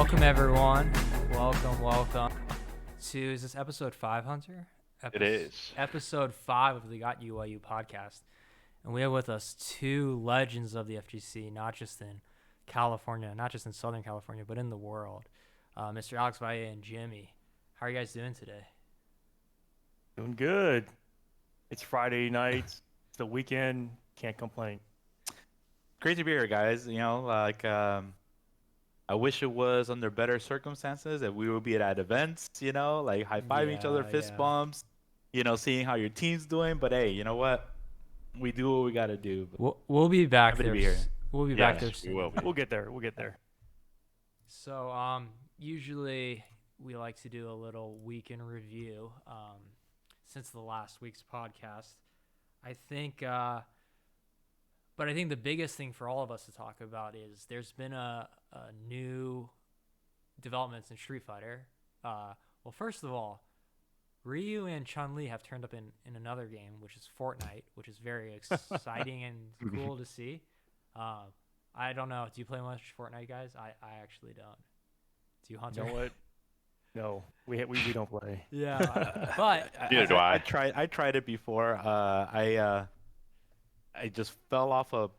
Welcome, everyone. Welcome to, is this episode 5, Hunter? It is. Episode 5 of the GOT UYU Podcast. And we have with us two legends of the FGC, not just in California, not just in Southern California, but in the world. Mr. Alex Valle and Jimmy. How are you guys doing today? Doing good. It's Friday night. It's the weekend. Can't complain. Great to be here, guys. I wish it was under better circumstances that we would be at events, like high-fiving each other, fist bumps, seeing how your team's doing. But hey, you know what? We do what we got to do. We'll be back there. We'll be back there soon. We will be. We'll get there. So, usually we like to do a little weekend review. Since the last week's podcast, I think the biggest thing for all of us to talk about is there's been a new developments in Street Fighter. Well, first of all, Ryu and Chun-Li have turned up in another game, which is Fortnite, which is very exciting and cool to see. I don't know. Do you play much Fortnite, guys? I actually don't. Do you, Hunter? You know what? No, we don't play. Yeah, but neither do I. I tried it before. I just fell off a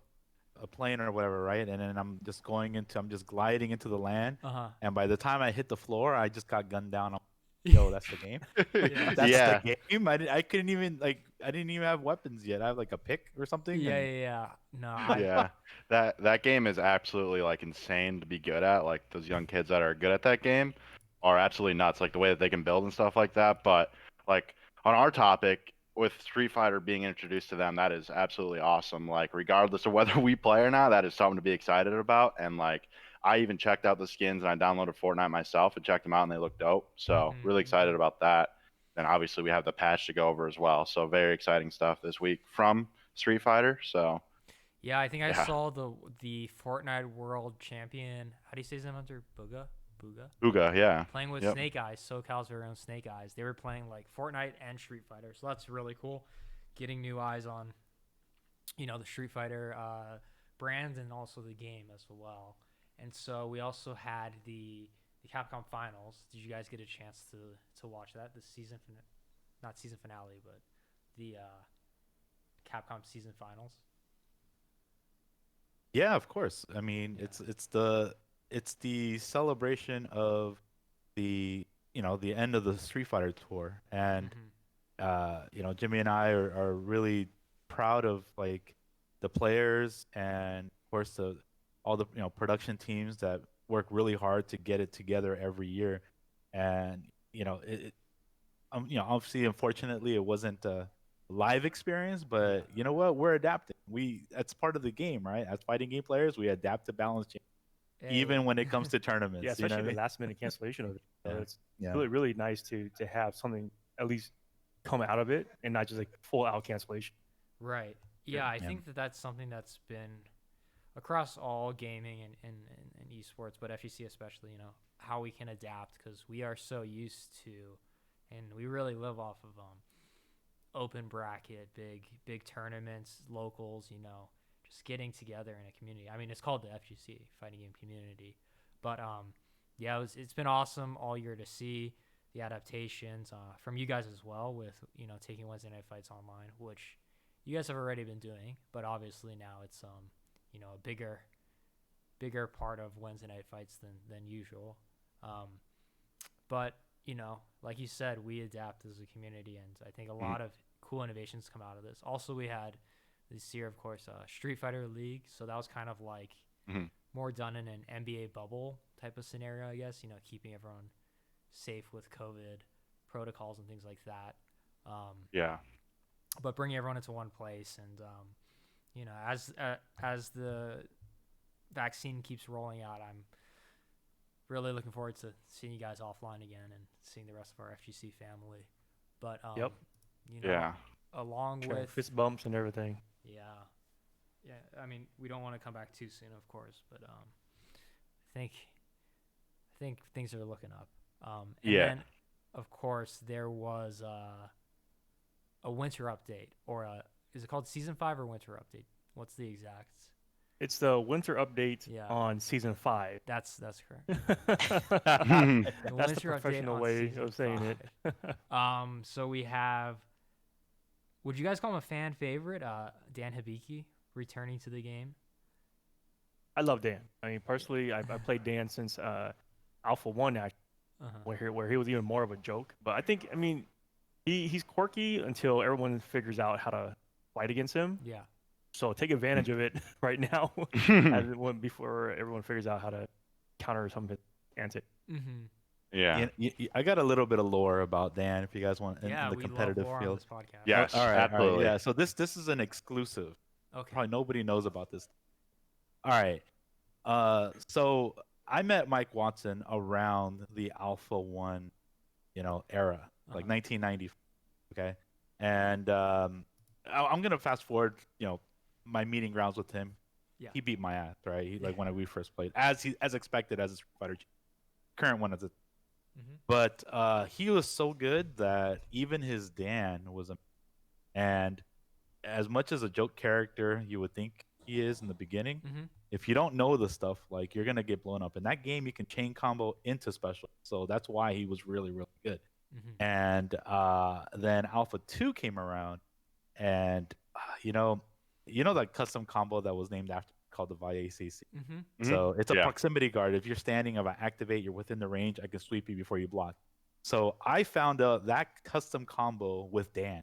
plane or whatever, right? And then I'm just gliding into the land. And by the time I hit the floor, I just got gunned down. Yo, that's the game. That's the game. I couldn't even I didn't even have weapons yet. I have like a pick or something. Yeah. No. Yeah, that game is absolutely insane to be good at. Like those young kids that are good at that game are absolutely nuts. Like the way that they can build and stuff like that. But like on our topic, with Street Fighter being introduced to them, that is absolutely awesome. Like regardless of whether we play or not, that is something to be excited about. And I even checked out the skins and I downloaded Fortnite myself and checked them out and they look dope. So really excited about that. And obviously we have the patch to go over as well. So very exciting stuff this week from Street Fighter. So yeah, I think I saw the Fortnite World Champion. How do you say his name, Hunter? Booga, yeah. Playing with Snake Eyes, SoCal's very own Snake Eyes. They were playing Fortnite and Street Fighter, so that's really cool. Getting new eyes on, the Street Fighter brand and also the game as well. And so we also had the Capcom Finals. Did you guys get a chance to watch that? The season, not season finale, but the Capcom season finals. Yeah, of course. I mean, it's the celebration of the the end of the Street Fighter tour, and Jimmy and I are really proud of the players and of course all the production teams that work really hard to get it together every year, and obviously unfortunately it wasn't a live experience, but you know what, we're adapting. That's part of the game, right? As fighting game players, we adapt to balance change. Even when it comes to tournaments. Yeah, especially the last minute cancellation of it. So it's really, really nice to have something at least come out of it and not just full out cancellation. Right. Yeah, I think that's something that's been across all gaming and esports, but FGC especially, how we can adapt, because we are so used to, and we really live off of open bracket, big tournaments, locals, just getting together in a community. I mean, it's called the FGC, Fighting Game Community. But, it's been awesome all year to see the adaptations from you guys as well with, taking Wednesday Night Fights online, which you guys have already been doing. But obviously now it's, a bigger part of Wednesday Night Fights than usual. But, like you said, we adapt as a community, and I think a lot of cool innovations come out of this. Also, we had this year, of course, Street Fighter League. So that was kind of more done in an NBA bubble type of scenario, I guess, keeping everyone safe with COVID protocols and things like that. But bringing everyone into one place, and, as the vaccine keeps rolling out, I'm really looking forward to seeing you guys offline again and seeing the rest of our FGC family. But, along with fist bumps and everything. Yeah. I mean, we don't want to come back too soon, of course, but I think things are looking up. And then, of course, there was a winter update, or is it called Season 5 or Winter Update? What's the exact? It's the winter update Yeah. on season 5. That's correct. That's the winter update professional on way season of saying 5. it. So we have. Would you guys call him a fan favorite? Dan Hibiki returning to the game. I love Dan. I mean, personally, I played Dan since Alpha 1, actually, where he was even more of a joke. But I think, I mean, he's quirky until everyone figures out how to fight against him. Yeah. So take advantage of it right now, before everyone figures out how to counter some of his antics. Mm-hmm. Yeah. I got a little bit of lore about Dan if you guys want in the we competitive love lore field. on this podcast. Yes, all right, absolutely. yeah. So this is an exclusive. Okay. Probably nobody knows about this. All right. So I met Mike Watson around the Alpha 1, era, like 1990. Okay. And I'm gonna fast forward, my meeting grounds with him. Yeah. He beat my ass, right? Like when we first played, as expected as a Street Fighter current one as a. But he was so good that even his Dan was and as much as a joke character you would think he is in the beginning, if you don't know the stuff, like, you're gonna get blown up. In that game, you can chain combo into special, so that's why he was really, really good. And then Alpha 2 came around, and that custom combo that was named after, called the Valle CC. So it's a proximity guard. If you're standing, if I activate, you're within the range, I can sweep you before you block. So I found out that custom combo with Dan.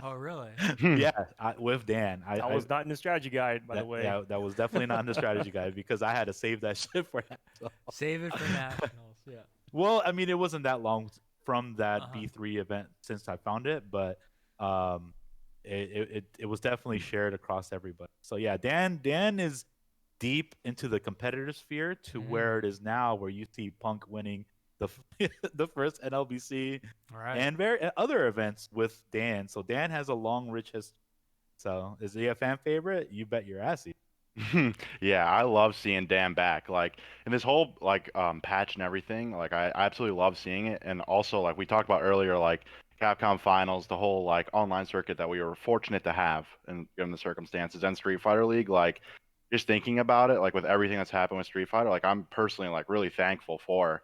Oh, really? Yeah, with Dan. I was not in the strategy guide, by the way. Yeah, that was definitely not in the strategy guide because I had to save that shit for that. So. Save it for nationals. Yeah. Well, I mean, it wasn't that long from that B3 event since I found it, but it was definitely shared across everybody. So yeah, Dan is deep into the competitive sphere to where it is now, where you see Punk winning the first NLBC and other events with Dan. So Dan has a long, rich history. So is he a fan favorite? You bet your ass he. Yeah, I love seeing Dan back. Like, in this whole patch and everything, like, I absolutely love seeing it. And also, like we talked about earlier, like Capcom Finals, the whole like online circuit that we were fortunate to have, and given the circumstances, and Street Fighter League, like, just thinking about it, like with everything that's happened with Street Fighter, like, I'm personally like really thankful for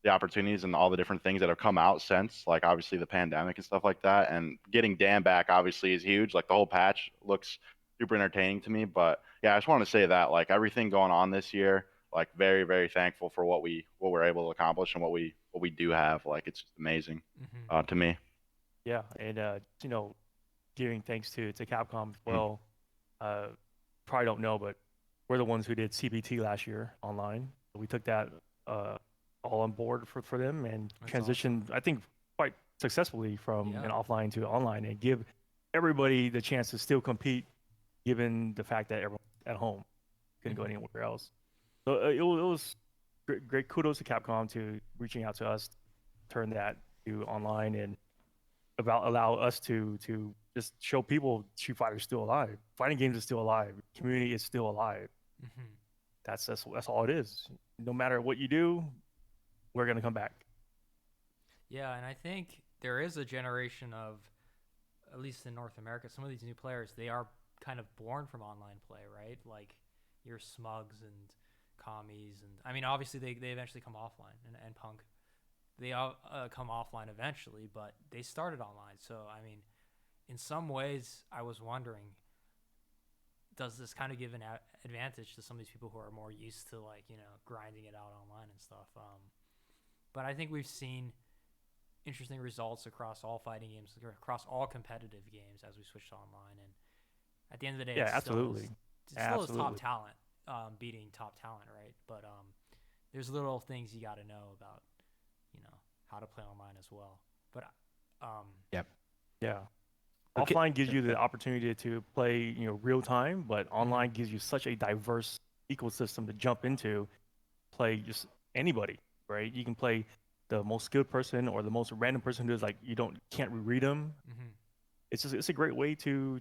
the opportunities and all the different things that have come out since, like, obviously the pandemic and stuff like that. And getting Dan back obviously is huge. Like, the whole patch looks super entertaining to me. But yeah, I just want to say that, like, everything going on this year, like, very, very thankful for what we're able to accomplish and what we do have. Like, it's just amazing to me. Yeah, and giving thanks to Capcom as well. Probably don't know, but we're the ones who did CBT last year online. We took that all on board for them and transitioned, I think, quite successfully from an offline to online, and give everybody the chance to still compete, given the fact that everyone at home couldn't go anywhere else. So it was great. Kudos to Capcom to reaching out to us, turn that to online, and allow us to just show people Street Fighter is still alive. Fighting games is still alive. Community is still alive. That's all it is. No matter what you do, we're gonna come back. Yeah, and I think there is a generation of, at least in North America, some of these new players, they are kind of born from online play, right? Like your Smugs and Commies, and I mean, obviously they eventually come offline, and Punk, they all come offline eventually, but they started online. So I mean, in some ways, I was wondering, does this kind of give an advantage to some of these people who are more used to, like, grinding it out online and stuff? But I think we've seen interesting results across all fighting games, across all competitive games as we switched to online. And at the end of the day, yeah, absolutely. Still is top talent beating top talent, right? But there's little things you got to know about, how to play online as well. But yeah. Offline gives you the opportunity to play, real time, but online gives you such a diverse ecosystem to jump into, play just anybody, right? You can play the most skilled person or the most random person who's like can't read them. It's a great way to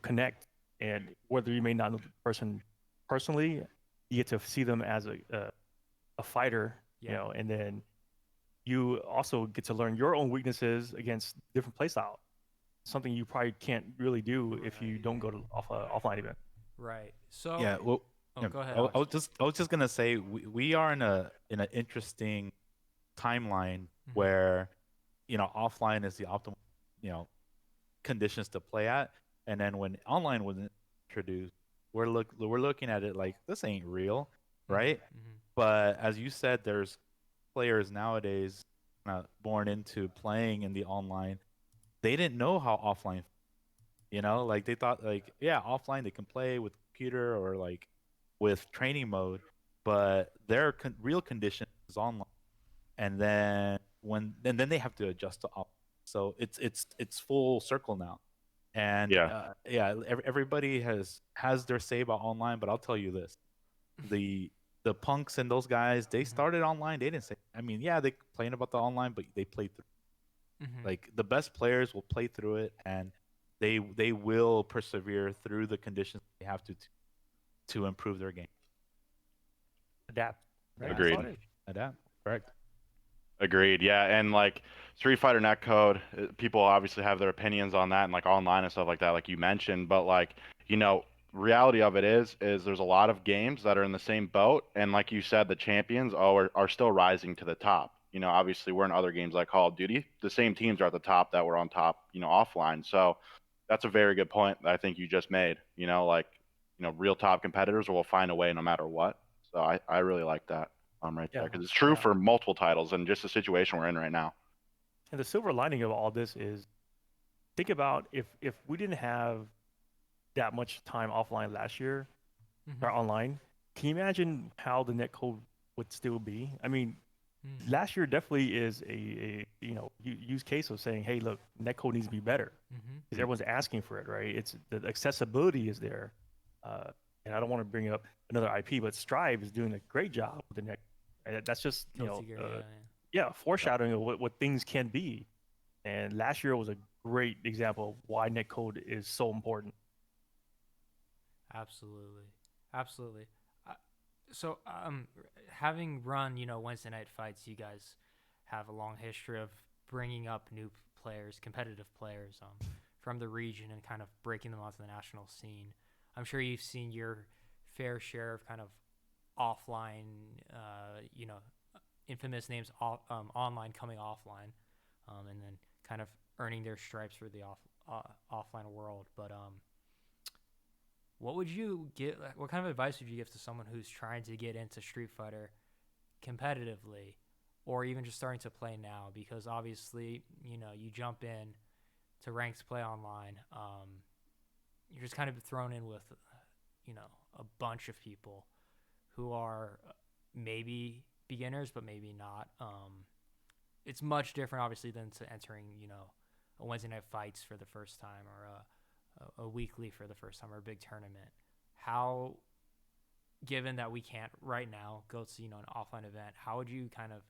connect, and whether you may not know the person personally, you get to see them as a fighter, and then you also get to learn your own weaknesses against different playstyle. Something you probably can't really do if you don't go to offline event. Right. So, Yeah. Well, oh, yeah, go ahead, I Alex. was just gonna say we are in an interesting timeline Mm-hmm. where offline is the optimal you know conditions to play at, and then when online was introduced, we're looking at it like this ain't real, Mm-hmm. right? Mm-hmm. But as you said, there's players nowadays born into playing in the online. They didn't know how offline, like they thought like yeah, offline they can play with computer or like with training mode, but their real condition is online, and then they have to adjust to offline. So it's full circle now, and Yeah. yeah, everybody has their say about online, but I'll tell you this: the the punks and those guys, they Mm-hmm. started online. They didn't say. I mean, yeah, they complain about the online, but they played through. Mm-hmm. Like the best players will play through it, and they will persevere through the conditions they have to improve their game. Adapt. Right. Yeah, That's all Agreed. it is. adapt. Correct. Agreed. Yeah, and like Street Fighter netcode, people obviously have their opinions on that and like online and stuff like that, like you mentioned. But like, you know, reality of it is there's a lot of games that are in the same boat, and like you said, the champions are still rising to the top. You know, obviously we're in other games like Call of Duty. The same teams are at the top that were on top, offline. So that's a very good point that I think you just made. Like, real top competitors will find a way no matter what. So I really like that right there Yeah. because it's true Yeah. for multiple titles and just the situation we're in right now. And the silver lining of all this is think about if we didn't have that much time offline last year Mm-hmm. or online, can you imagine how the netcode would still be? I mean, Mm-hmm. last year definitely is a use case of saying, hey, look, netcode needs to be better Mm-hmm. because everyone's asking for it, right? It's the accessibility is there, uh, and I don't want to bring up another IP, but Strive is doing a great job with the net. And that's just Guilty Gear, yeah, yeah, foreshadowing of what things can be. And last year was a great example of why netcode is so important. yeah. Absolutely, absolutely. Uh, so, having run, Wednesday night fights, you guys have a long history of bringing up new players, competitive players, from the region and kind of breaking them onto the national scene. I'm sure you've seen your fair share of kind of offline, infamous names online coming offline, and then kind of earning their stripes for the offline world. But what would you give? What kind of advice would you give to someone who's trying to get into Street Fighter competitively, or even just starting to play now? Because obviously, you jump in to ranked play online, you're just kind of thrown in with, a bunch of people who are maybe beginners, but maybe not. It's much different, obviously, than to entering, a Wednesday night fights for the first time, or a weekly for the first time, or a big tournament. How, given that we can't right now go to, an offline event, how would you kind of,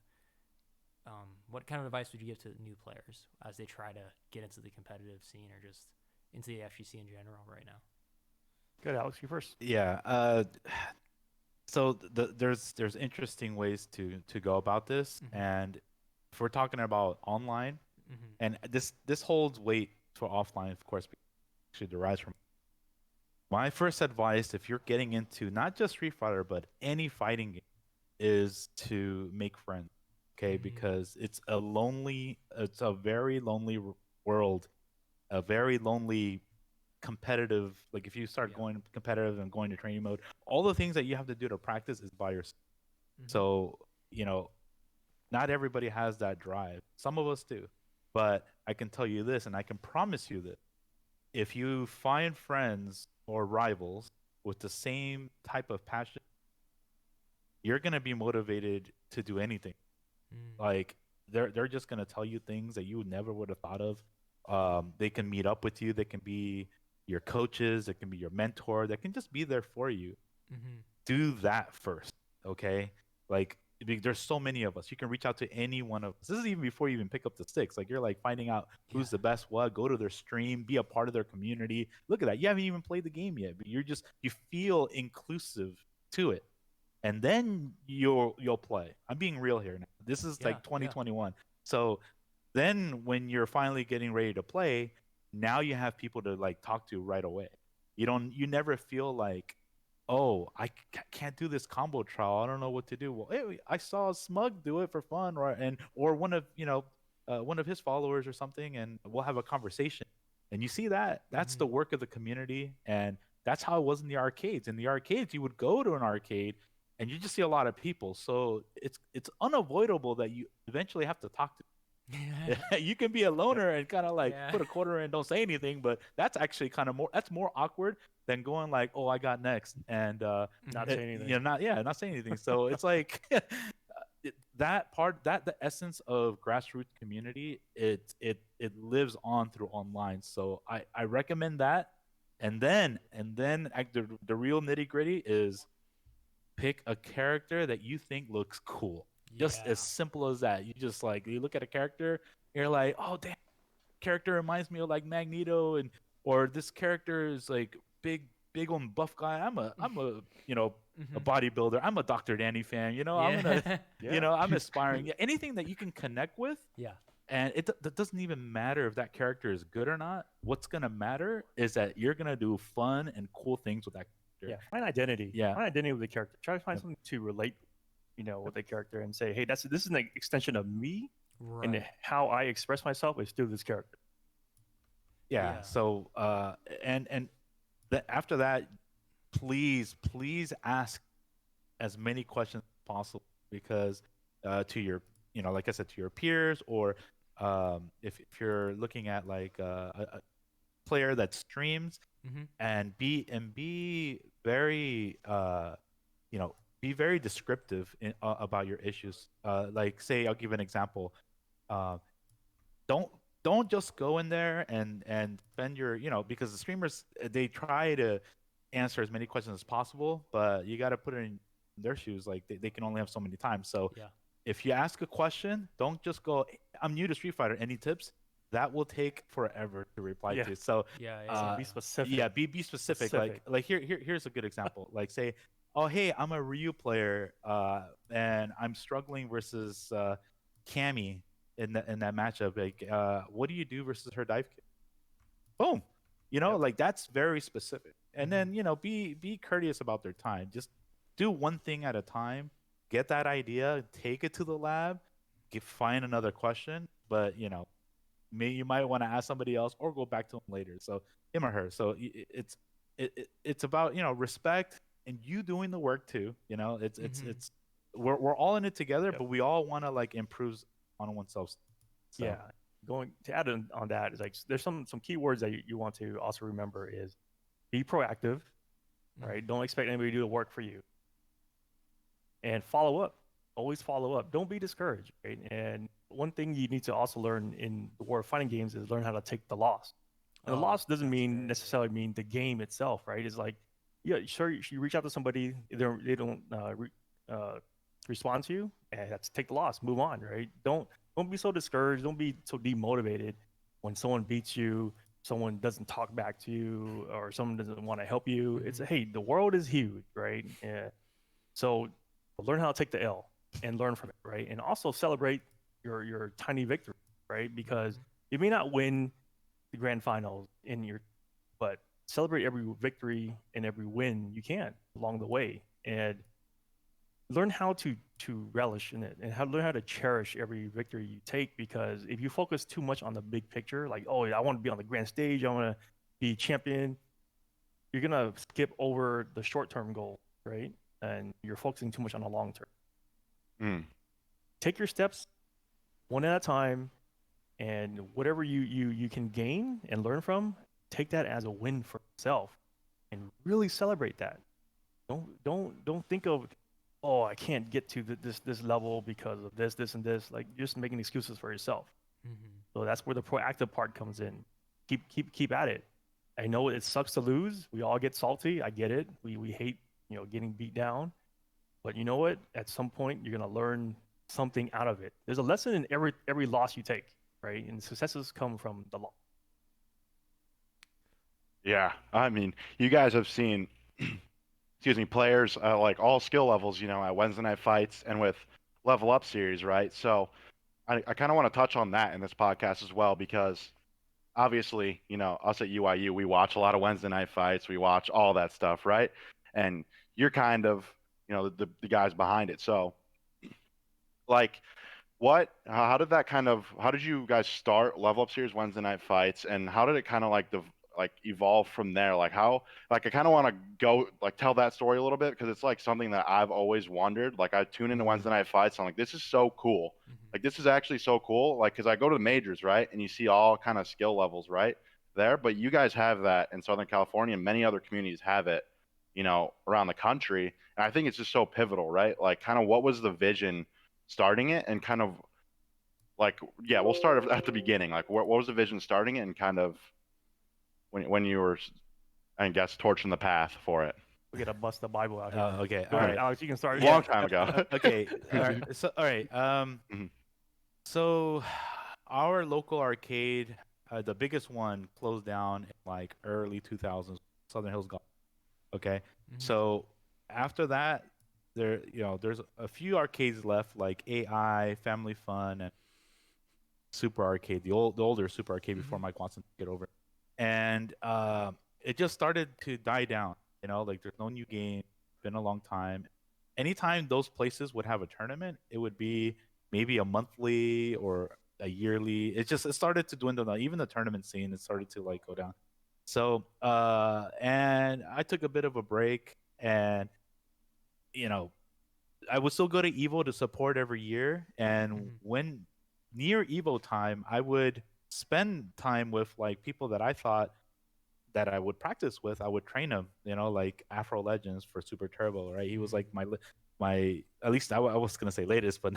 what kind of advice would you give to new players as they try to get into the competitive scene or just into the FGC in general right now? Good, Alex, you first. Yeah. So there's interesting ways to go about this, Mm-hmm. and if we're talking about online, Mm-hmm. and this holds weight for offline, of course, because it actually derives from my first advice. If you're getting into not just Street Fighter but any fighting game, is to make friends, okay? Mm-hmm. Because it's a very lonely world, a very lonely competitive. Like if you start Yeah. going competitive and going to training mode, all the things that you have to do to practice is by yourself. Mm-hmm. So not everybody has that drive. Some of us do, but I can tell you this, and I can promise you this: if you find friends or rivals with the same type of passion, you're gonna be motivated to do anything. Mm. Like they're just gonna tell you things that you never would have thought of. They can meet up with you. They can be your coaches. They can be your mentor. They can just be there for you. Mm-hmm. Do that first, okay? Like there's so many of us. You can reach out to any one of us. This is even before you even pick up the sticks. Like you're like finding out Yeah. who's the best what. Go to their stream. Be a part of their community. Look at that. You haven't even played the game yet, but you feel inclusive to it, and then you'll play. I'm being real here now. This is Yeah. like Yeah. 2021. So then when you're finally getting ready to play, now you have people to like talk to right away. You never feel like, oh, can't do this combo trial. I don't know what to do. Well, hey, I saw Smug do it for fun, right? And or one of his followers or something, and we'll have a conversation. And you see that that's the work of the community, and that's how it was in the arcades. In the arcades, you would go to an arcade, and you just see a lot of people. So it's unavoidable that you eventually have to talk to. You can be a loner and kind of like put a quarter in, don't say anything, but that's actually kind of more awkward than going like, oh, I got next, and Not say anything. not saying anything. So it's like that part, that the essence of grassroots community, it lives on through online. So I recommend that. And then the real nitty gritty is pick a character that you think looks cool. Just as simple as that. You just like, you look at a character, you're like, oh damn, character reminds me of like Magneto, and or this character is like big on buff guy. I'm a a bodybuilder. I'm a Dr. Danny fan. I'm gonna I'm aspiring. Anything that you can connect with. Yeah. And that doesn't even matter if that character is good or not. What's gonna matter is that you're gonna do fun and cool things with that character. Yeah, find identity. Yeah. Find identity with the character. Try to find something to relate, with the character, and say, hey, this is an extension of me, and how I express myself is through this character. Yeah. So after that, please ask as many questions as possible, because to your like I said, to your peers, or if you're looking at like a player that streams, and be very be very descriptive about your issues. Like, say, I'll give an example. Don't just go in there and spend your because the streamers, they try to answer as many questions as possible, but you got to put it in their shoes. Like, they can only have so many times. So if you ask a question, don't just go, I'm new to Street Fighter, any tips? That will take forever to reply to. So be specific. Yeah, be specific. Like here's a good example. Like, say, oh hey, I'm a Ryu player, and I'm struggling versus Cammy in that matchup. Like, what do you do versus her dive kick? Boom. Like, that's very specific. And then be courteous about their time. Just do one thing at a time. Get that idea, take it to the lab, find another question. But you might want to ask somebody else or go back to him later. So him or her. So it's about respect and you doing the work too. It's we're all in it together, but we all want to like improve on oneself. So. Yeah. Going to add on that is like, there's some key words that you want to also remember is be proactive, right? Don't expect anybody to do the work for you, and follow up. Always follow up. Don't be discouraged, right? And one thing you need to also learn in the world of fighting games is learn how to take the loss. And the loss doesn't necessarily mean the game itself, right? It's like, yeah, sure, you reach out to somebody, they don't respond to you, and that's take the loss, move on, right? Don't be so discouraged. Don't be so demotivated when someone beats you, someone doesn't talk back to you, or someone doesn't want to help you. It's hey, the world is huge, right? Yeah. So learn how to take the L and learn from it, right? And also celebrate your tiny victory, right? Because you may not win the grand finals but celebrate every victory and every win you can along the way, and learn how to relish in it, and learn how to cherish every victory you take. Because if you focus too much on the big picture, like, oh, I want to be on the grand stage, I want to be champion, you're gonna skip over the short-term goal, right? And you're focusing too much on the long term. Take your steps one at a time, and whatever you can gain and learn from, take that as a win for yourself, and really celebrate that. Don't think of, oh, I can't get to this level because of this and this. Like, you're just making excuses for yourself. So that's where the proactive part comes in. Keep at it. I know it sucks to lose. We all get salty. I get it. We hate getting beat down. But you know what? At some point, you're gonna learn something out of it. There's a lesson in every loss you take, right? And successes come from the loss. Yeah, I mean, you guys have seen, excuse me, players like all skill levels, at Wednesday night fights and with Level Up series, right? So I kind of want to touch on that in this podcast as well, because obviously, us at UYU, we watch a lot of Wednesday night fights. We watch all that stuff, right? And you're kind of, the guys behind it. So, like, how did that how did you guys start Level Up Series Wednesday night fights, and how did it kind of like evolve from there? Like how, like I kind of want to go like tell that story a little bit because it's like something that I've always wondered. Like I tune into Wednesday night fights, and I'm like, this is so cool. Like this is actually so cool. Like because I go to the majors, right, and you see all kind of skill levels right there, but you guys have that in Southern California, and many other communities have it, around the country, and I think it's just so pivotal, right? Like kind of what was the vision starting it, and kind of like, yeah, we'll start at the beginning. Like what was the vision starting it, and kind of when you were, I guess, torching the path for it. We gotta bust the Bible out here. Okay. Go All ahead, right. Alex. You can start. Long time ago. Okay. All right. So, all right. Mhm. So our local arcade, the biggest one, closed down in like early 2000s. Southern Hills Golf. Okay. So after that, there's a few arcades left, like AI, Family Fun, and Super Arcade, the older Super Arcade before Mike Watson took it over, and it just started to die down. Like there's no new game, been a long time. Anytime those places would have a tournament, it would be maybe a monthly or a yearly. It started to dwindle down. Even the tournament scene, it started to like go down. So and I took a bit of a break, and I would still go to Evo to support every year, and when near Evo time, I would spend time with like people that I thought that I would practice with. I would train him, like Afro Legends for Super Turbo, right? He was like my at least I was gonna say latest, but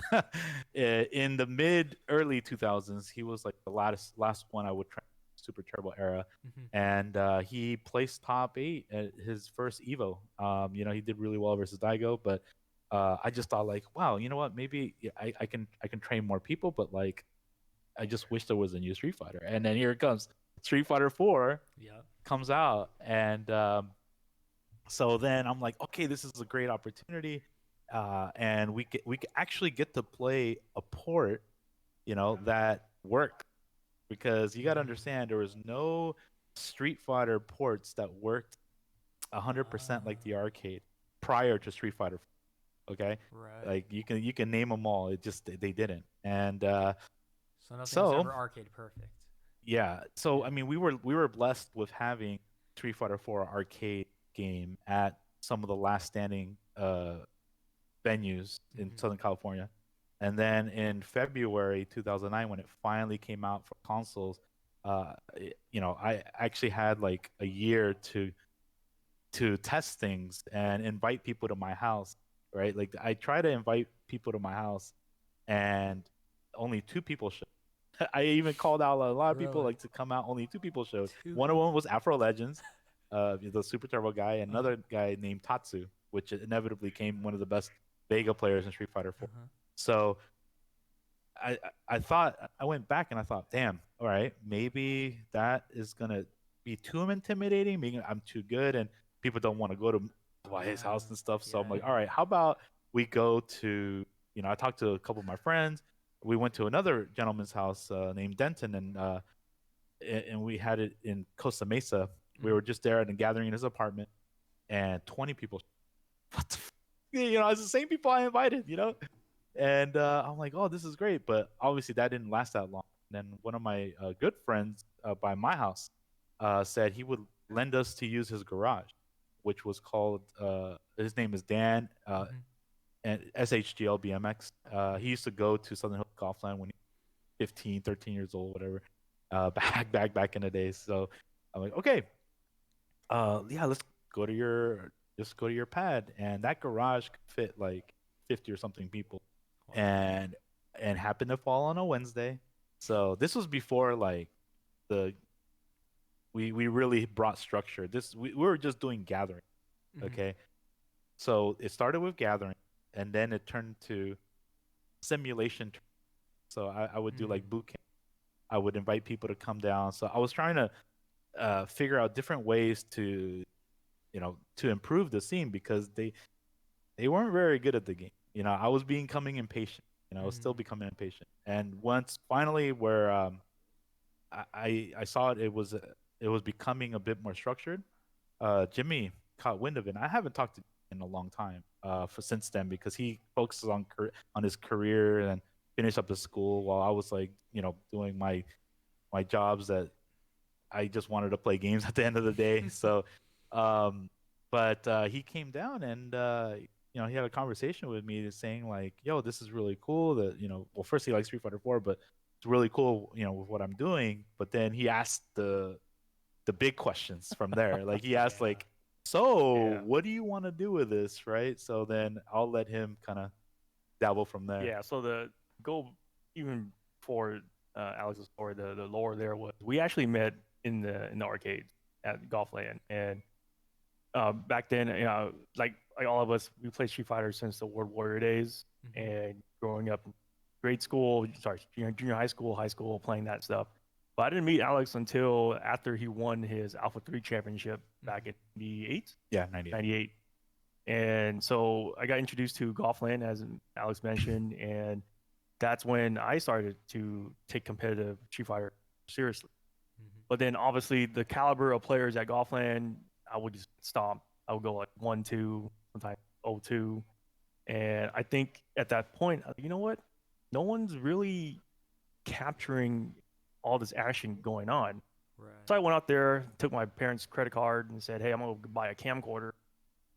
in the mid early 2000s, he was like the last one I would train Super Turbo era, and he placed top 8 at his first Evo. He did really well versus Daigo, but I just thought like, wow, you know what? Maybe I can train more people, but like, I just wish there was a new Street Fighter. And then here it comes, Street Fighter 4 comes out, and so then I'm like, okay, this is a great opportunity, and we actually get to play a port, that worked, because you got to understand there was no Street Fighter ports that worked 100% like the arcade prior to Street Fighter. Okay, Right. like you can name them all. It just they didn't, and so nothing's ever arcade perfect. Yeah. So I mean, we were blessed with having Street Fighter 4 arcade game at some of the last standing venues in Southern California, and then in February 2009, when it finally came out for consoles, I actually had like a year to test things and invite people to my house. Right, like I try to invite people to my house, and only 2 people showed. I even called out a lot of people like to come out. Only 2 people showed. One of them was Afro Legends, the Super Turbo guy, and another guy named Tatsu, which inevitably became one of the best Vega players in Street Fighter 4. So I thought, I went back and I thought, damn, all right, maybe that is gonna be too intimidating. Meaning I'm too good, and people don't want to go to his house and stuff. So I'm like, all right, how about we go to, I talked to a couple of my friends. We went to another gentleman's house named Denton, and we had it in Costa Mesa. We were just there at a gathering in his apartment, and 20 people. What the it's the same people I invited, and I'm like, oh, this is great, but obviously that didn't last that long. And then one of my good friends by my house said he would lend us to use his garage, which was called, his name is Dan, and SHGL BMX. He used to go to Southern Hills Golfland when he was 15, 13 years old, whatever, back in the days. So I'm like, okay, yeah, let's go to your pad. And that garage could fit like 50 or something people. And happened to fall on a Wednesday. So this was before like we really brought structure. We were just doing gathering. Okay. So it started with gathering, and then it turned to simulation. So I would do like boot camp. I would invite people to come down. So I was trying to figure out different ways to improve the scene, because they weren't very good at the game. I was becoming impatient. I was still becoming impatient. And once finally where I saw it. It was becoming a bit more structured. Jimmy caught wind of it. And I haven't talked to him in a long time for since then because he focuses on his career and finished up his school while I was like doing my jobs that I just wanted to play games at the end of the day. So, but he came down and he had a conversation with me saying like, "Yo, this is really cool." That well, first he likes Street Fighter 4, but it's really cool, with what I'm doing. But then he asked the big questions from there. Like he asked like, "So, what do you want to do with this?" Right? So then I'll let him kind of dabble from there. Yeah. So the goal, even for Alex's story, the lore there was we actually met in the arcade at Golfland, and back then, like all of us, we played Street Fighter since the World Warrior days, and growing up, grade school, sorry, junior high school, playing that stuff. But I didn't meet Alex until after he won his Alpha 3 championship back in '98. Yeah, 98. 98. And so I got introduced to Golfland, as Alex mentioned, and that's when I started to take competitive Street Fighter seriously. But then obviously the caliber of players at Golfland, I would just stomp. I would go like 1-2, sometimes 0-2. And I think at that point, you know what? No one's really capturing all this action going on. Right. So I went out there, took my parents' credit card and said, "Hey, I'm going to buy a camcorder."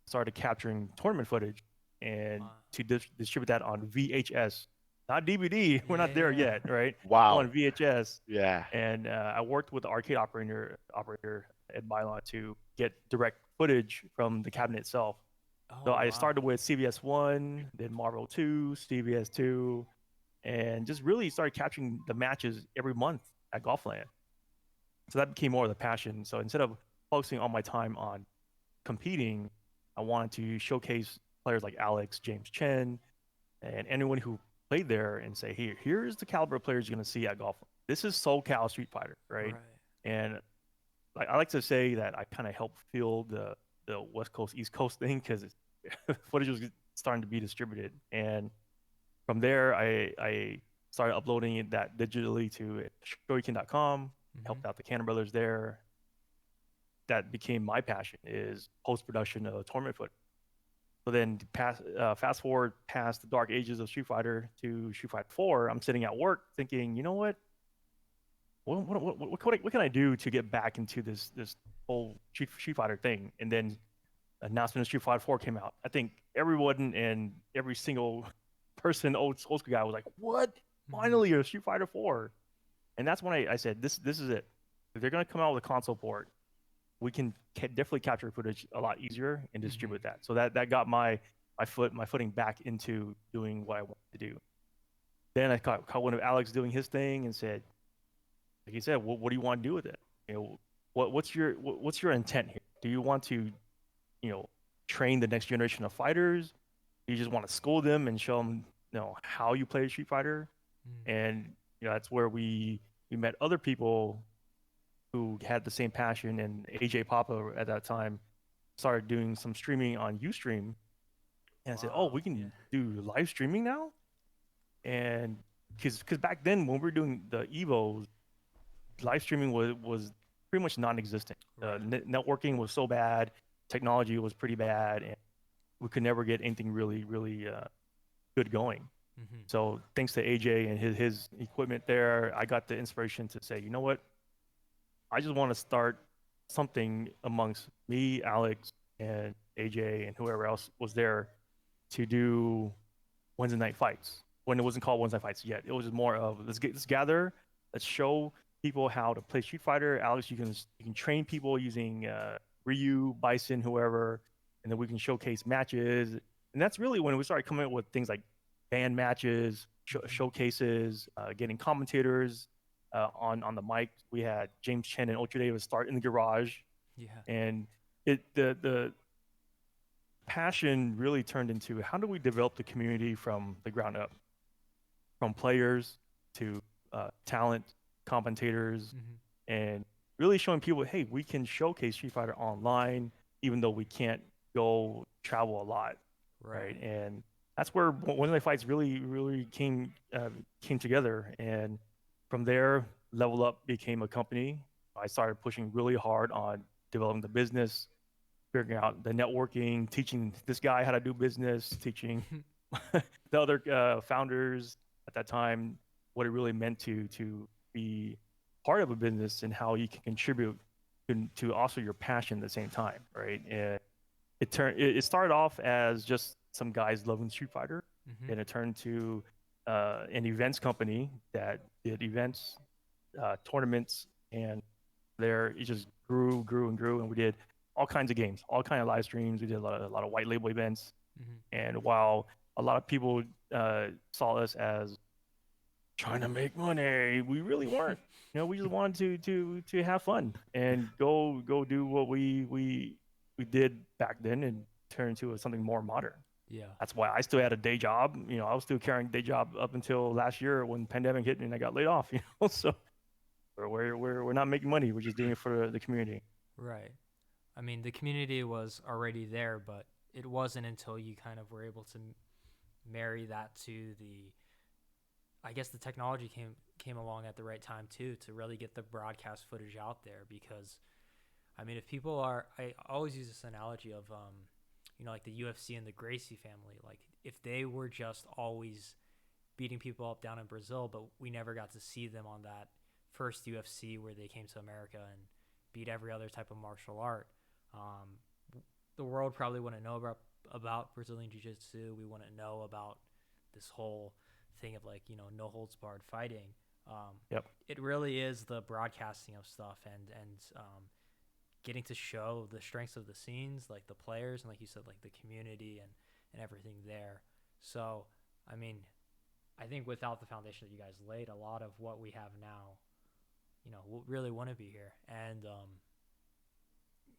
Started capturing tournament footage and to distribute that on VHS, not DVD. We're not there yet, right? Wow. On VHS. Yeah. And I worked with the arcade operator at Bylon to get direct footage from the cabinet itself. So I started with CVS 1, then Marvel 2, CVS 2, and just really started capturing the matches every month at Golfland. So that became more of the passion. So instead of focusing all my time on competing, I wanted to showcase players like Alex, James Chen, and anyone who played there and say, here's the caliber of players you're going to see at Golfland. This is SoCal Street Fighter, right? And I like to say that I kind of helped fuel the West Coast, East Coast thing because footage was starting to be distributed. And from there, I started uploading that digitally to shoryuken.com, helped out the Cannon Brothers there. That became my passion, is post-production of tournament footage. So then fast forward past the dark ages of Street Fighter to Street Fighter 4, I'm sitting at work thinking, you know what? What can I do to get back into this whole Street Fighter thing? And then announcement of Street Fighter 4 came out. I think everyone and every single person, old school guy, was like, "What? Finally, a Street Fighter 4!" And that's when I said, "This is it. If they're gonna come out with a console port, we can definitely capture footage a lot easier and distribute that." So that got my footing back into doing what I wanted to do. Then I caught one of Alex doing his thing and said, like he said, what do you want to do with it? What's your intent here? Do you want to, train the next generation of fighters? Do you just want to school them and show them, how you play Street Fighter? And that's where we met other people who had the same passion, and AJ Papa at that time started doing some streaming on Ustream. And I said, "Oh, we can do live streaming now?" And because back then when we were doing the Evos, live streaming was pretty much non-existent. Networking was so bad, technology was pretty bad, and we could never get anything really, really good going. So thanks to AJ and his equipment there, I got the inspiration to say, you know what? I just want to start something amongst me, Alex, and AJ, and whoever else was there to do Wednesday night fights. When it wasn't called Wednesday night fights yet, it was just more of let's gather, let's show people how to play Street Fighter. Alex, you can train people using Ryu, Bison, whoever, and then we can showcase matches. And that's really when we started coming up with things like band matches, showcases, getting commentators on the mic. We had James Chen and Ultra Davis start in the garage, and the passion really turned into how do we develop the community from the ground up, from players to talent, commentators, and really showing people, hey, we can showcase Street Fighter online, even though we can't go travel a lot, right? And that's where Wednesday Fights really came together. And from there, Level Up became a company, I started pushing really hard on developing the business, figuring out the networking, teaching this guy how to do business, teaching the other founders at that time what it really meant to be part of a business and how you can contribute to also your passion at the same time, right? And it started off as just some guys loving Street Fighter, and it turned to an events company that did events, tournaments, and there it just grew and grew, and we did all kinds of games, all kind of live streams. We did a lot of white label events, and while a lot of people saw us as trying to make money, we really weren't. We just wanted to have fun and go do what we did back then and turn into something more modern. Yeah. That's why I still had a day job. I was still carrying a day job up until last year when pandemic hit and I got laid off. So we're not making money. We're just doing it for the community. Right. I mean, the community was already there, but it wasn't until you kind of were able to marry that to I guess the technology came along at the right time too, to really get the broadcast footage out there. Because I mean, if people I always use this analogy of like the UFC and the Gracie family. Like if they were just always beating people up down in Brazil, but we never got to see them on that first UFC where they came to America and beat every other type of martial art, the world probably wouldn't know about Brazilian Jiu-Jitsu. We wouldn't know about this whole thing of no holds barred fighting. Yep. It really is the broadcasting of stuff and getting to show the strengths of the scenes, like the players, and like you said, like the community and everything there. So, I mean, I think without the foundation that you guys laid, a lot of what we have now, really wouldn't be here. And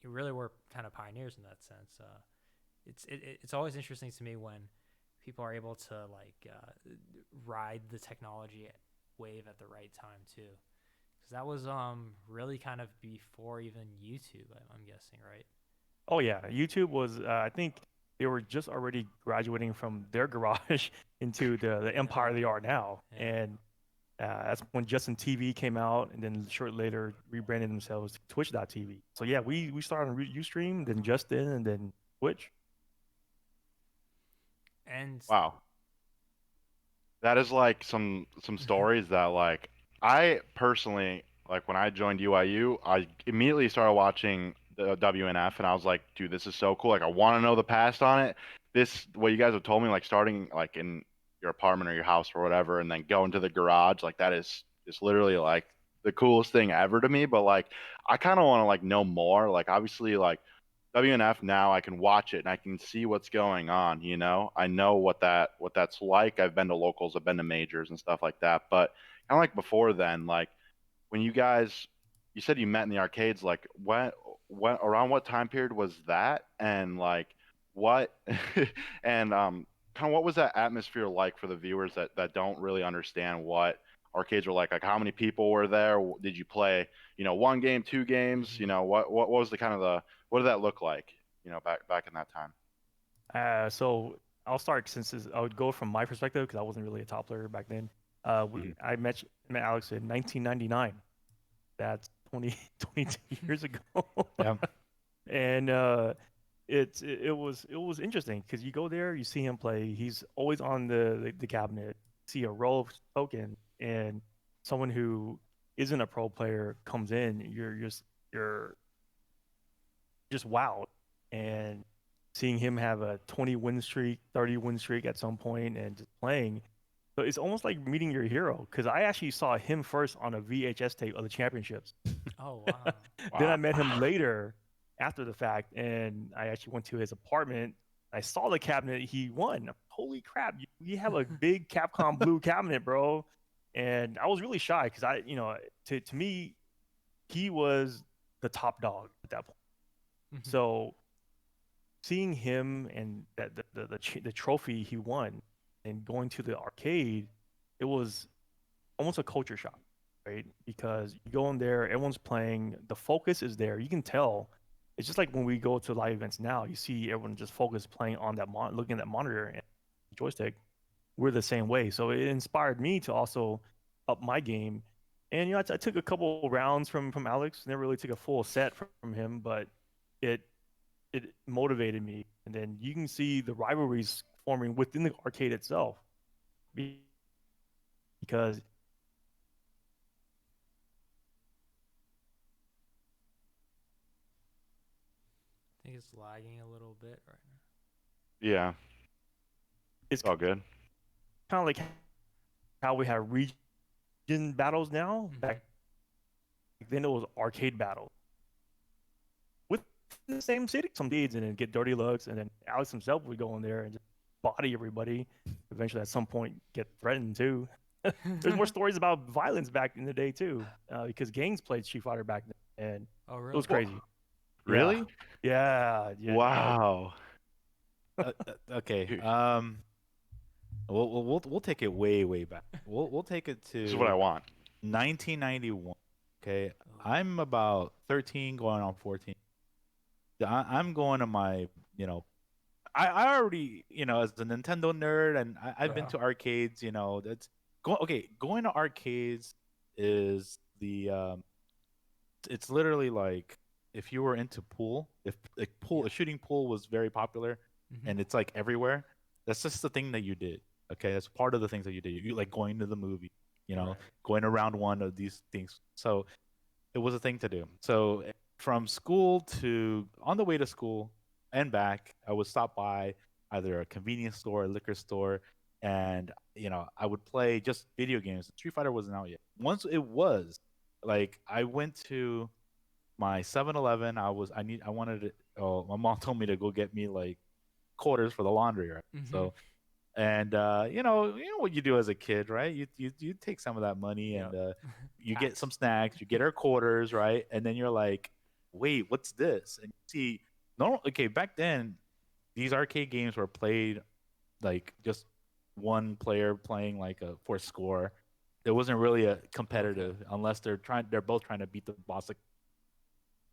you really were kind of pioneers in that sense. It's always interesting to me when people are able to ride the technology wave at the right time too. That was really kind of before even YouTube, I'm guessing, right? Oh yeah, YouTube was. I think they were just already graduating from their garage into the empire they are now, and that's when Justin TV came out, and then shortly later rebranded themselves to Twitch.tv. So yeah, we started on Ustream, then Justin, and then Twitch. And wow, that is like some stories that like I personally, like when I joined UIU, I immediately started watching the WNF and I was like, dude, this is so cool. Like I want to know the past on it. This, what you guys have told me, like starting like in your apartment or your house or whatever, and then going to the garage, like that is literally like the coolest thing ever to me. But like I kind of want to like know more. Like obviously like WNF now I can watch it and I can see what's going on, I know what that's like. I've been to locals, I've been to majors and stuff like that. But kind of like before then, like when you said you met in the arcades, like when around what time period was that? And like what and kind of what was that atmosphere like for the viewers that don't really understand what arcades were like how many people were there? Did you play, one game, two games? What was the kind of what did that look like, back in that time? So I'll start since I would go from my perspective because I wasn't really a top player back then. I met Alex in 1999. That's 22 years ago. Yeah. And it was interesting because you go there, you see him play. He's always on the cabinet. See a row of token, and someone who isn't a pro player comes in. You're just wowed, and seeing him have a 20 win streak, 30 win streak at some point, and just playing. So it's almost like meeting your hero because I actually saw him first on a VHS tape of the championships. Oh wow! Then I met him later after the fact, and I actually went to his apartment. I saw the cabinet he won. Holy crap! You have a big Capcom blue cabinet, bro. And I was really shy because to me, he was the top dog at that point. So seeing him and the trophy he won and going to the arcade, it was almost a culture shock, right? Because you go in there, everyone's playing, the focus is there. You can tell. It's just like when we go to live events now, you see everyone just focused playing on that looking at that monitor and joystick. We're the same way. So it inspired me to also up my game And I took a couple rounds from Alex. Never really took a full set from him, but it it motivated me. And then you can see the rivalries forming within the arcade itself, because I think it's lagging a little bit right now. Yeah, it's it's all good. kind of like how we have region battles now. Back then, it was arcade battles with the same city, some deeds, and then get dirty looks, and then Alex himself would go in there and just body everybody. Eventually, at some point, get threatened too. There's more stories about violence back in the day too, because gangs played Street Fighter back then, and Oh, it really? was crazy. Really? Yeah. Wow. Okay. Dude. We'll take it way back. We'll take it to This is what I want. 1991. Okay, Oh. I'm about 13, going on 14. I'm going to my, I already, as a Nintendo nerd, and I've been Yeah. to arcades. That's going to arcades is it's literally like if you were into pool, if like pool, a shooting pool was very popular, and it's like everywhere. That's just the thing that you did. Okay, that's part of the things that you did. You like going to the movie, Right. going around one of these things. So it was a thing to do. So from school to on the way to school and back, I would stop by either a convenience store, a liquor store, and I would play just video games. Street Fighter wasn't out yet. Once it was, like I went to my 7-Eleven. I wanted it. Oh, my mom told me to go get me like quarters for the laundry, right? So and you know what you do as a kid, right? You take some of that money and you get Tax. some snacks, you get our quarters, right? And then you're like, wait, what's this? And you see, okay, back then these arcade games were played like just one player playing like a for score. It wasn't really a competitive unless they're both trying to beat the boss.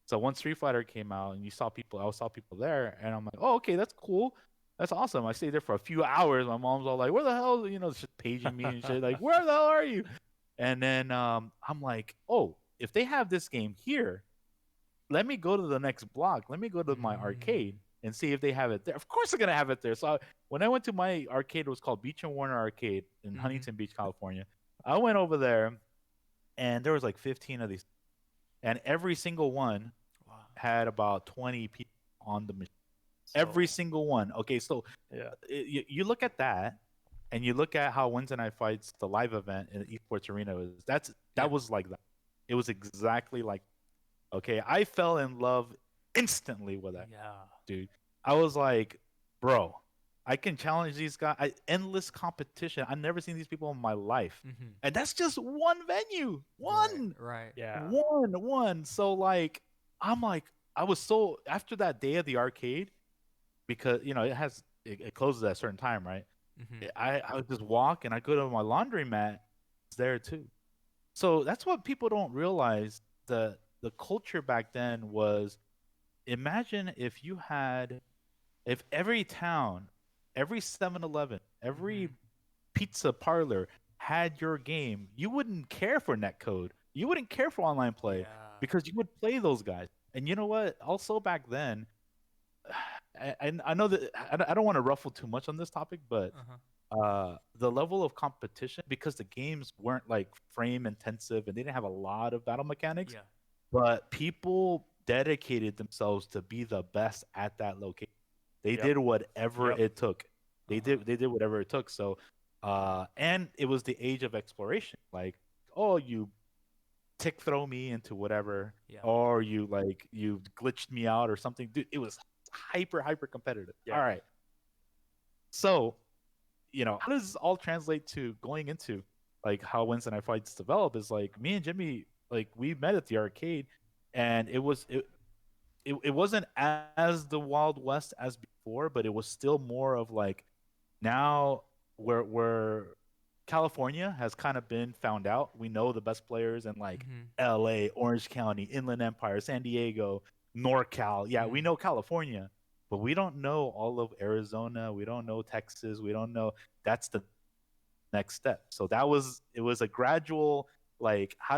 So once Street Fighter came out and I saw people there, and I'm like, oh, okay, that's cool. That's awesome. I stayed there for a few hours. My mom's all like, where the hell, just paging me and shit. Like, where the hell are you? And then I'm like, oh, if they have this game here, let me go to the next block. Let me go to my arcade and see if they have it there. Of course, they're gonna have it there. So when I went to my arcade, it was called Beach and Warner Arcade in Huntington Beach, California. I went over there, and there was like 15 of these, and every single one Wow. had about 20 people on the machine. So, Every single one. Okay, so yeah. you look at that, and you look at how Wednesday Night Fights, the live event in the esports arena, that was like that. It was exactly like, okay, I fell in love instantly with that, Yeah. dude. I was like, bro, I can challenge these guys. Endless competition. I've never seen these people in my life, and that's just one venue, one. Right. Yeah. One. So like, I'm like, I was so after that day at the arcade, because it closes at a certain time, right? I would just walk and I go to my laundromat. It's there too. So that's what people don't realize. The culture back then was, imagine if every town, every 7-Eleven, every pizza parlor had your game, you wouldn't care for netcode. You wouldn't care for online play because you would play those guys. And you know what? Also back then, I know that I don't want to ruffle too much on this topic, but the level of competition, because the games weren't like frame intensive and they didn't have a lot of battle mechanics, but people dedicated themselves to be the best at that location. They did whatever it took. They did whatever it took. So and it was the age of exploration. Like, oh, you tick throw me into whatever, or you glitched me out or something. Dude, it was hyper competitive. All right. So, how does this all translate to going into like how Wednesday Night Fights develop? Is like me and Jimmy, like we met at the arcade, and it wasn't as the Wild West as before, but it was still more of like now where California has kind of been found out. We know the best players in like LA, Orange County, Inland Empire, San Diego, NorCal. Yeah, we know California, but we don't know all of Arizona. We don't know Texas. We don't know. That's the next step. So it was a gradual like how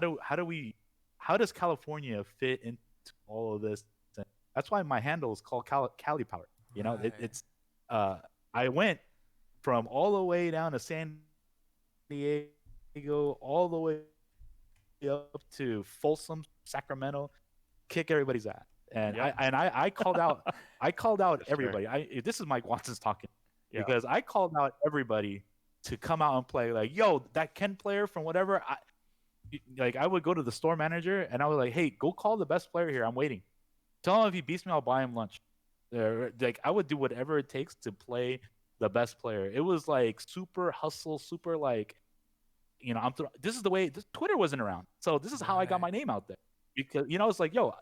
does California fit into all of this? And that's why my handle is called Cali Power. You know, Right. it's I went from all the way down to San Diego, all the way up to Folsom, Sacramento, kick everybody's ass. And Yep. I called out Yes, sir. everybody. This is Mike Watson's talking Yeah. because I called out everybody to come out and play. Like, yo, that Ken player from whatever. I would go to the store manager and I was like, hey, go call the best player here. I'm waiting. Tell him if he beats me, I'll buy him lunch. Like I would do whatever it takes to play the best player. It was like super hustle, super like, this is the way. Twitter wasn't around, so this is how I got Right. my name out there. Because it's like, yo,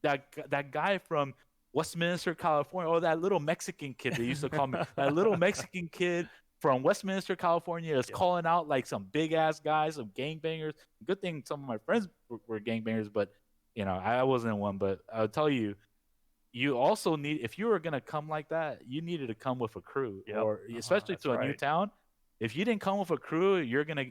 that guy from Westminster, California, or that little Mexican kid they used to call me, that little Mexican kid from Westminster, California, is Yeah. calling out like some big ass guys, some gangbangers. Good thing some of my friends were gangbangers, but I wasn't one. But I'll tell you, you also need, if you were gonna come like that, you needed to come with a crew, Yep. or especially That's to a new right. town. If you didn't come with a crew, you're gonna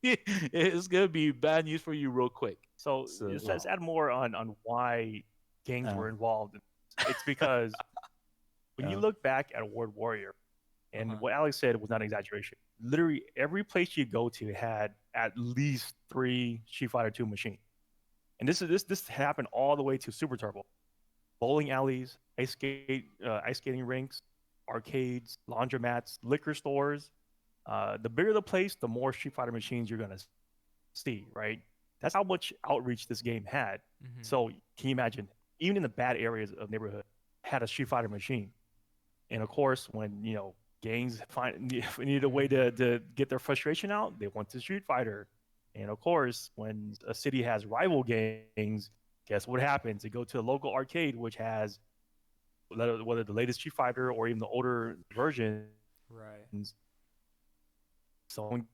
it's gonna be bad news for you real quick. So So, let's add more on why gangs Uh. were involved. It's because when you Yeah. look back at Word Warrior, and Uh-huh. what Alex said was not an exaggeration. Literally every place you go to had at least 3 Street Fighter 2 machines. And this happened all the way to Super Turbo. Bowling alleys, ice skating rinks, arcades, laundromats, liquor stores. The bigger the place, the more Street Fighter machines you're gonna see, right? That's how much outreach this game had. Mhm. So can you imagine, even in the bad areas of neighborhood, had a Street Fighter machine. And of course, when gangs needed a way to get their frustration out, they went to Street Fighter. And of course, when a city has rival gangs, guess what happens? They go to a local arcade, which has whether the latest Street Fighter or even the older versions. Right. Someone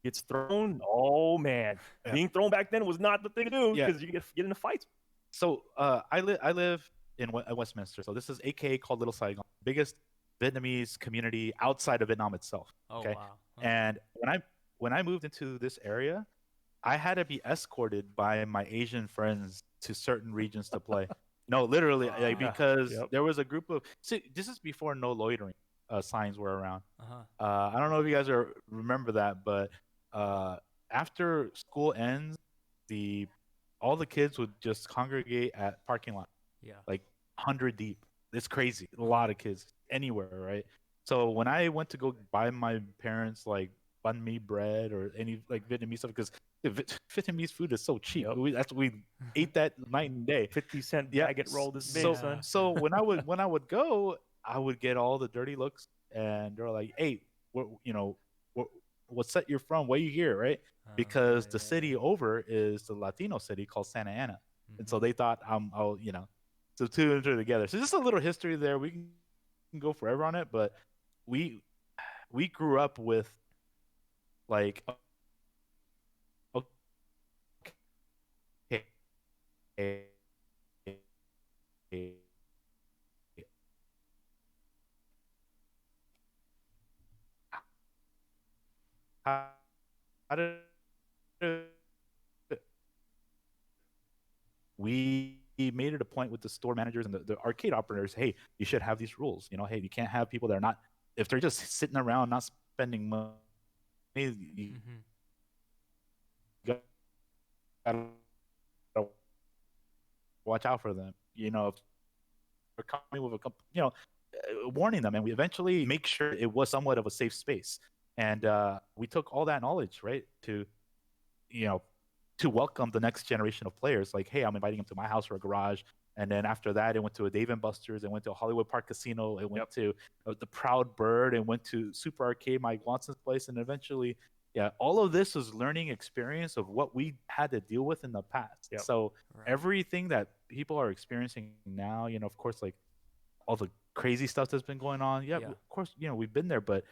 gets thrown. Oh man, Yeah. being thrown back then was not the thing to do Yeah. because you get into fights. So I live in Westminster. So this is AKA called Little Saigon, biggest Vietnamese community outside of Vietnam itself. Oh Okay. wow. And when I moved into this area, I had to be escorted by my Asian friends to certain regions to play. No, literally, Wow. like, because Yep. there was a group of. See, this is before no loitering signs were around. Uh-huh. I don't know if you guys remember that, but after school ends, all the kids would just congregate at parking lot, Yeah. like 100 deep. It's crazy. A lot of kids anywhere, right? So when I went to go buy my parents like banh mi bread or any like Vietnamese stuff, because Vietnamese food is so cheap. Yep. That's we ate that night and day. 50-cent Yeah, baguette roll this big, So son. so when I would go, I would get all the dirty looks, and they're like, "Hey, what set you're from? Where you here, right?" Because the city over is the Latino city called Santa Ana, and so they thought so two and two together. So just a little history there. We can go forever on it, but we grew up with like, okay, how did we made it a point with the store managers and the arcade operators? Hey, you should have these rules. Hey, you can't have people that are not, if they're just sitting around not spending money, you gotta watch out for them. If we're coming with a couple, warning them, and we eventually make sure it was somewhat of a safe space. And we took all that knowledge, right, to welcome the next generation of players. Like, hey, I'm inviting them to my house or a garage. And then after that, it went to a Dave and Buster's. It went to a Hollywood Park Casino. It went to the Proud Bird. It went to Super Arcade, Mike Watson's place. And eventually, all of this was learning experience of what we had to deal with in the past. Yep. So Right. everything that people are experiencing now, of course, like all the crazy stuff that's been going on. Yeah. Of course, we've been there, but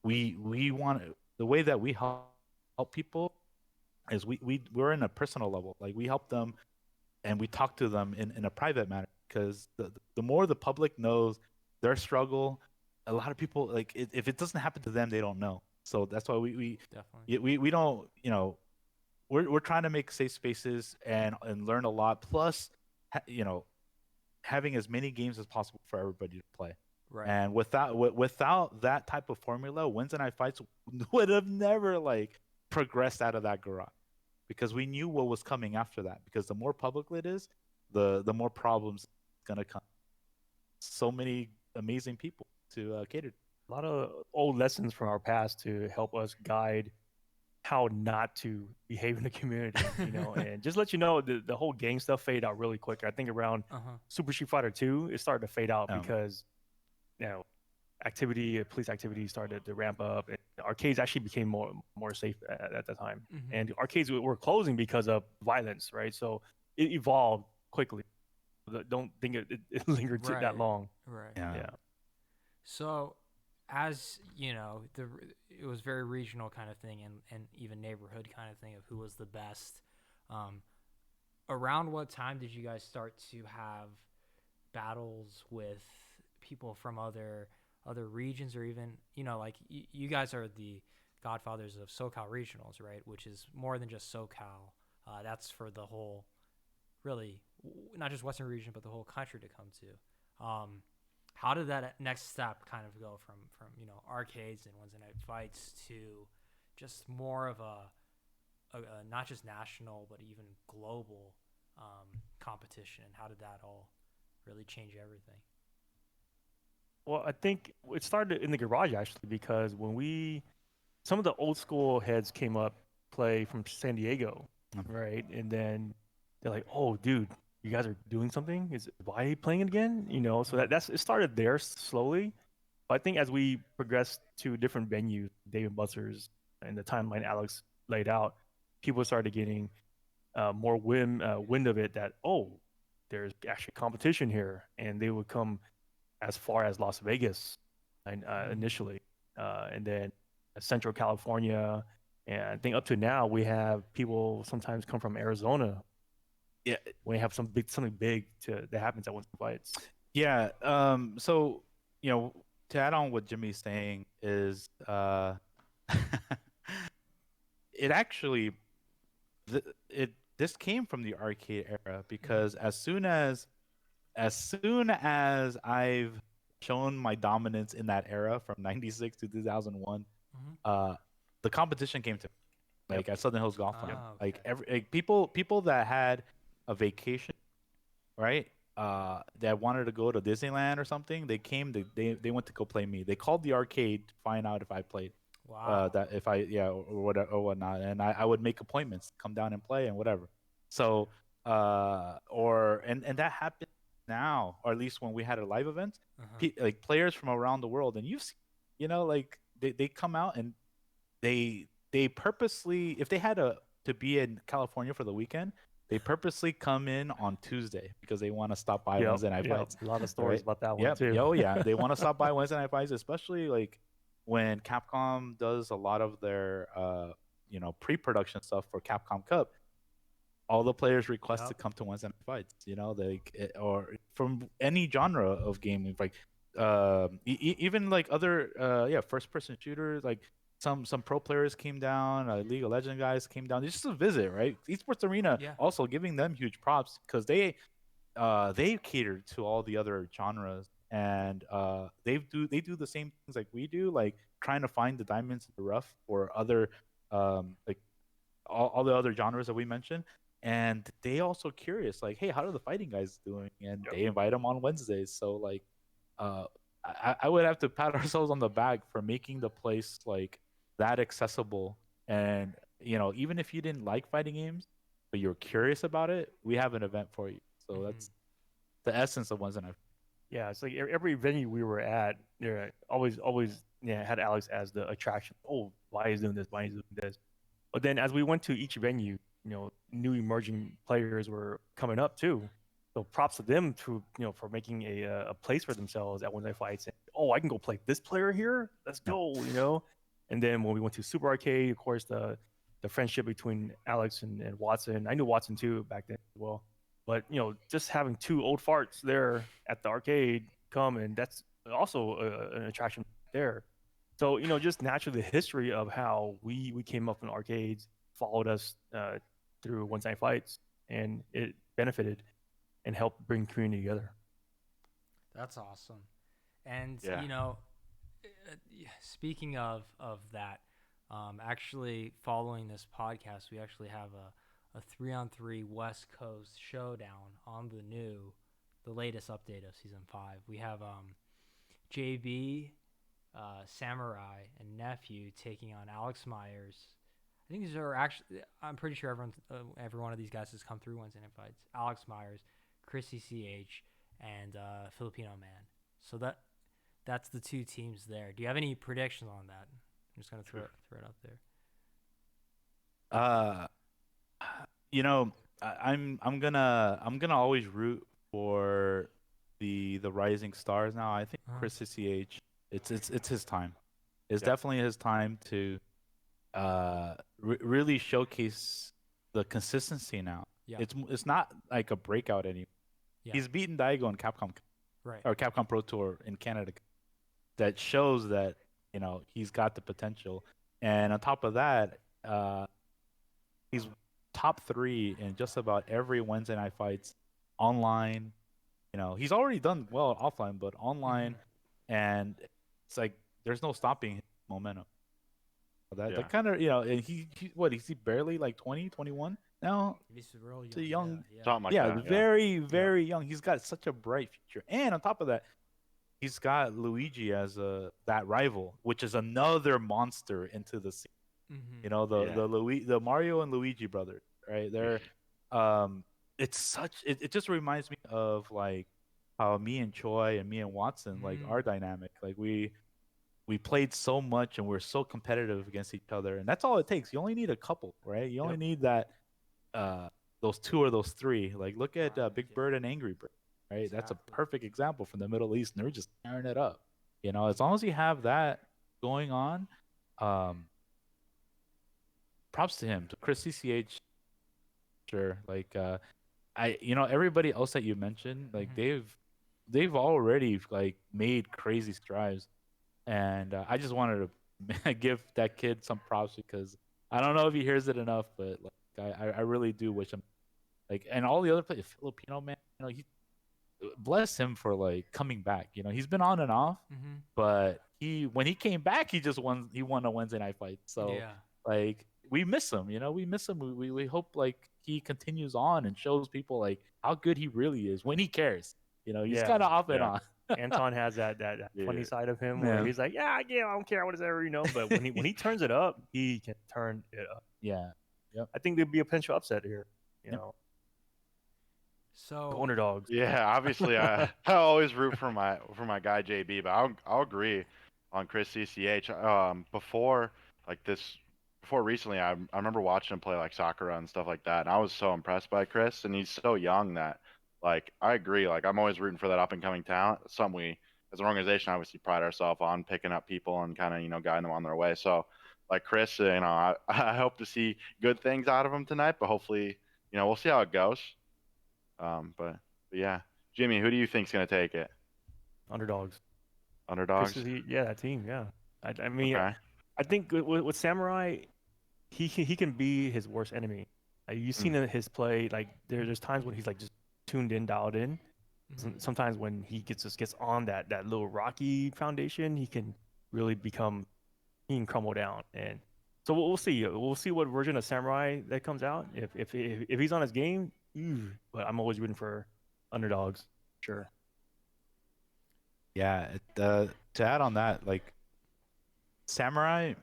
we want the way that we help people is we're in a personal level. Like we help them and we talk to them in a private manner, because the more the public knows their struggle, a lot of people, like, if it doesn't happen to them, they don't know. So that's why we Definitely. we don't, we're trying to make safe spaces and learn a lot. Plus, you know, having as many games as possible for everybody to play. Right. And without that type of formula, Wednesday night fights would have never like progressed out of that garage, because we knew what was coming after that. Because the more public it is, the more problems gonna come. So many amazing people to cater to. A lot of old lessons from our past to help us guide how not to behave in the community, and just let you know, the whole gang stuff faded out really quick. I think around Super Street Fighter 2, it started to fade out because, police activity started to ramp up, and arcades actually became more safe at the time. And arcades were closing because of violence, right? So it evolved quickly. Don't think it lingered that long. Right. Yeah. So, as you know, it was very regional kind of thing, and even neighborhood kind of thing of who was the best. Around what time did you guys start to have battles with people from other regions, or even, like you guys are the godfathers of SoCal regionals, right? Which is more than just SoCal. That's for the whole, really, not just Western region, but the whole country to come to. How did that next step kind of go from arcades and Wednesday night fights to just more of a not just national but even global competition? And how did that all really change everything? Well, I think it started in the garage actually, because when some of the old school heads came up, play from San Diego, right? And then they're like, "Oh, dude, you guys are doing something? Is Valle playing it again?" So it started there slowly. But I think as we progressed to different venues, Dave & Buster's, and the timeline Alex laid out, people started getting more wind of it, that, there's actually competition here, and they would come as far as Las Vegas initially, and then Central California, and I think up to now we have people sometimes come from Arizona. Yeah, when you have something big that happens at Wednesday fights. Yeah. So, to add on what Jimmy's saying is, it actually, this came from the arcade era, because as soon as I've shown my dominance in that era from '96 to 2001, the competition came to me, like at Southern Hills Golf Club. Okay. Like people that had a vacation, right? That wanted to go to Disneyland or something, they came. They went to go play me. They called the arcade to find out if I played. Wow. That if I or whatever or whatnot, and I would make appointments, come down and play and whatever. So and that happened now, or at least when we had a live event, like players from around the world, and you've seen, like they come out and they purposely, if they had to be in California for the weekend, they purposely come in on Tuesday because they want to stop by Wednesday night fights. A lot of stories about that one Yep. too. Oh yeah, they want to stop by Wednesday night fights, especially like when Capcom does a lot of their pre-production stuff for Capcom Cup. All the players request to come to Wednesday night fights, or from any genre of gaming, like even like other first-person shooters, like some pro players came down, League of Legends guys came down just to visit, right? Esports Arena also giving them huge props, because they cater to all the other genres, and they do the same things like we do, like trying to find the diamonds in the rough for other like all the other genres that we mentioned. And they also curious, like, hey, how are the fighting guys doing? And they invite them on Wednesdays. So like, I would have to pat ourselves on the back for making the place like that accessible. And even if you didn't like fighting games, but you're curious about it, we have an event for you. So that's the essence of Wednesday night. Yeah, it's like every venue we were at, there always had Alex as the attraction. Oh, why is doing this? Why is doing this? But then as we went to each venue, new emerging players were coming up too. So props to them for making a place for themselves at Wednesday fights. And, I can go play this player here. Let's go, And then when we went to Super Arcade, of course, the friendship between Alex and Watson. I knew Watson too back then as well. But just having two old farts there at the arcade come, and that's also an attraction there. So just naturally the history of how we came up in arcades, followed us through Wednesday night fights, and it benefited and helped bring community together. That's awesome. And Yeah. speaking of that, actually following this podcast, we actually have a 3-on-3 West Coast showdown on the latest update of season 5. We have JB, Samurai, and Nephew taking on Alex Myers. I think these are actually. I'm pretty sure every one of these guys has come through Wednesday night fights. Alex Myers, Chrissy CH, and Filipino Man. So that's the two teams there. Do you have any predictions on that? I'm just gonna throw it up there. I'm gonna always root for the rising stars now. I think Chris CH, it's his time. It's definitely his time to really showcase the consistency now. Yeah. It's not like a breakout anymore. Yeah. He's beaten Daigo in Capcom Right. or Capcom Pro Tour in Canada. That shows that he's got the potential, and on top of that, he's top 3 in just about every Wednesday night fights online. He's already done well offline, but online, and it's like there's no stopping his momentum. That kind of and he is he barely like 20, 21 now? He's real young. It's a young, Something like that. very, very young. He's got such a bright future, and on top of that, he's got Luigi as that rival, which is another monster into the scene. The Mario and Luigi brothers, right? They're it just reminds me of like how me and Choi and me and Watson like our dynamic. Like we played so much and we're so competitive against each other, and that's all it takes. You only need a couple, right? You only need that those 2 or those 3. Like look at Big Bird and Angry Bird, right? Exactly. That's a perfect example from the Middle East, and they're just tearing it up. As long as you have that going on, props to him, to Chris CCH. Sure, like everybody else that you mentioned, like they've already like made crazy strides, and I just wanted to give that kid some props because I don't know if he hears it enough, but like I really do wish him like, and all the other players, Filipino Man, he bless him for like coming back. He's been on and off, but when he came back, he won a Wednesday night fight. So like we miss him. We miss him. We hope like he continues on and shows people like how good he really is when he cares. He's kind of off and on. Anton has that funny side of him where he's like, I don't care what it's ever, but when he turns it up, he can turn it up. Yeah. Yep. I think there'd be a potential upset here. So the underdogs. Yeah, obviously I always root for my guy JB, but I'll agree on Chris CCH. Before recently, I remember watching him play like Sakura and stuff like that, and I was so impressed by Chris, and he's so young that like I agree. Like I'm always rooting for that up and coming talent. It's something we as an organization obviously pride ourselves on, picking up people and kind of guiding them on their way. So like Chris, I hope to see good things out of him tonight, but hopefully we'll see how it goes. But yeah, Jimmy, who do you think's gonna take it? Underdogs. Underdogs. That team. Yeah, I mean, Okay. I think with Samurai, he can be his worst enemy. You've seen his play. Like there's times when he's like just tuned in, dialed in. Sometimes when he gets on that little rocky foundation, he can really crumble down. And so we'll see. We'll see what version of Samurai that comes out. If he's on his game, but I'm always rooting for underdogs. Sure. Yeah. To add on that, like Samurai,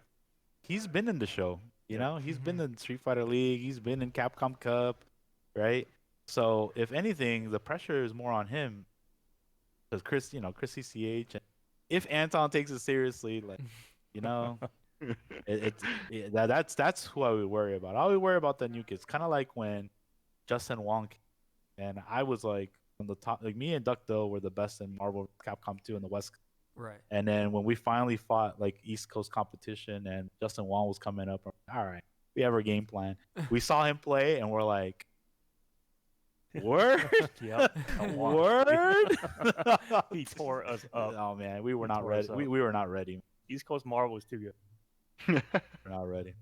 he's been in the show. He's been in Street Fighter League. He's been in Capcom Cup, right? So if anything, the pressure is more on him because Chris CCH. If Anton takes it seriously, like that's who I would worry about. I would worry about the new kids, kind of like when Justin Wong and I was like on the top. Like me and Duck Doe were the best in Marvel Capcom 2 in the West. Right. And then when we finally fought like East Coast competition and Justin Wong was coming up, we're like, all right, we have our game plan. We saw him play and we're like, word? Yep. Word? He tore us up. Oh man, we were not ready. We were not ready. East Coast Marvel was too good. We're not ready.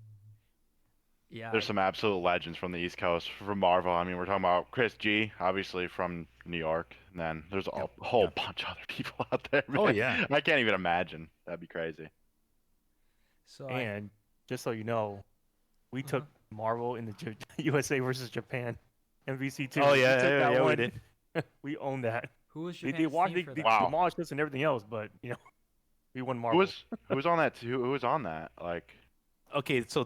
Yeah. There's some absolute legends from the East Coast from Marvel. I mean, we're talking about Chris G, obviously from New York, and then there's a Yep, whole yep. bunch of other people out there, Oh man. yeah. I can't even imagine. That'd be crazy. So And just so you know, we took Uh-huh. Marvel in the USA versus Japan MVC2. Oh We yeah, took yeah, that yeah, we one. did. We owned that. Who was They Japan's watched, team for they that? Wow. demolished us and everything else, but we won Who Marvel. was on that too? Who was on that? Like, Okay, so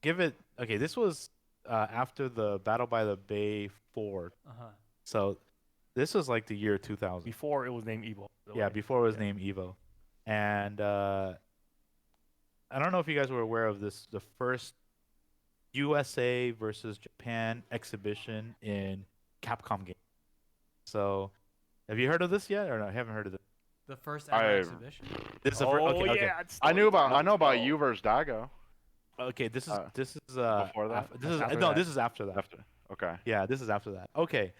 give it. Okay, this was after the Battle by the Bay 4. Uh-huh. So this was like the year 2000. Before it was named Evo. by the Yeah, way. before it was Yeah. named Evo. And I don't know if you guys were aware of this, the first USA versus Japan exhibition in Capcom game. So, have you heard of this yet, or no? I haven't heard of this. The first ever I exhibition. This is the Oh first. Okay, okay, yeah, it's I know story about time. you versus Dago. okay. This is Uh, this is before that? this is After no, that. this is after that. After. Okay. Yeah, this is after that. Okay,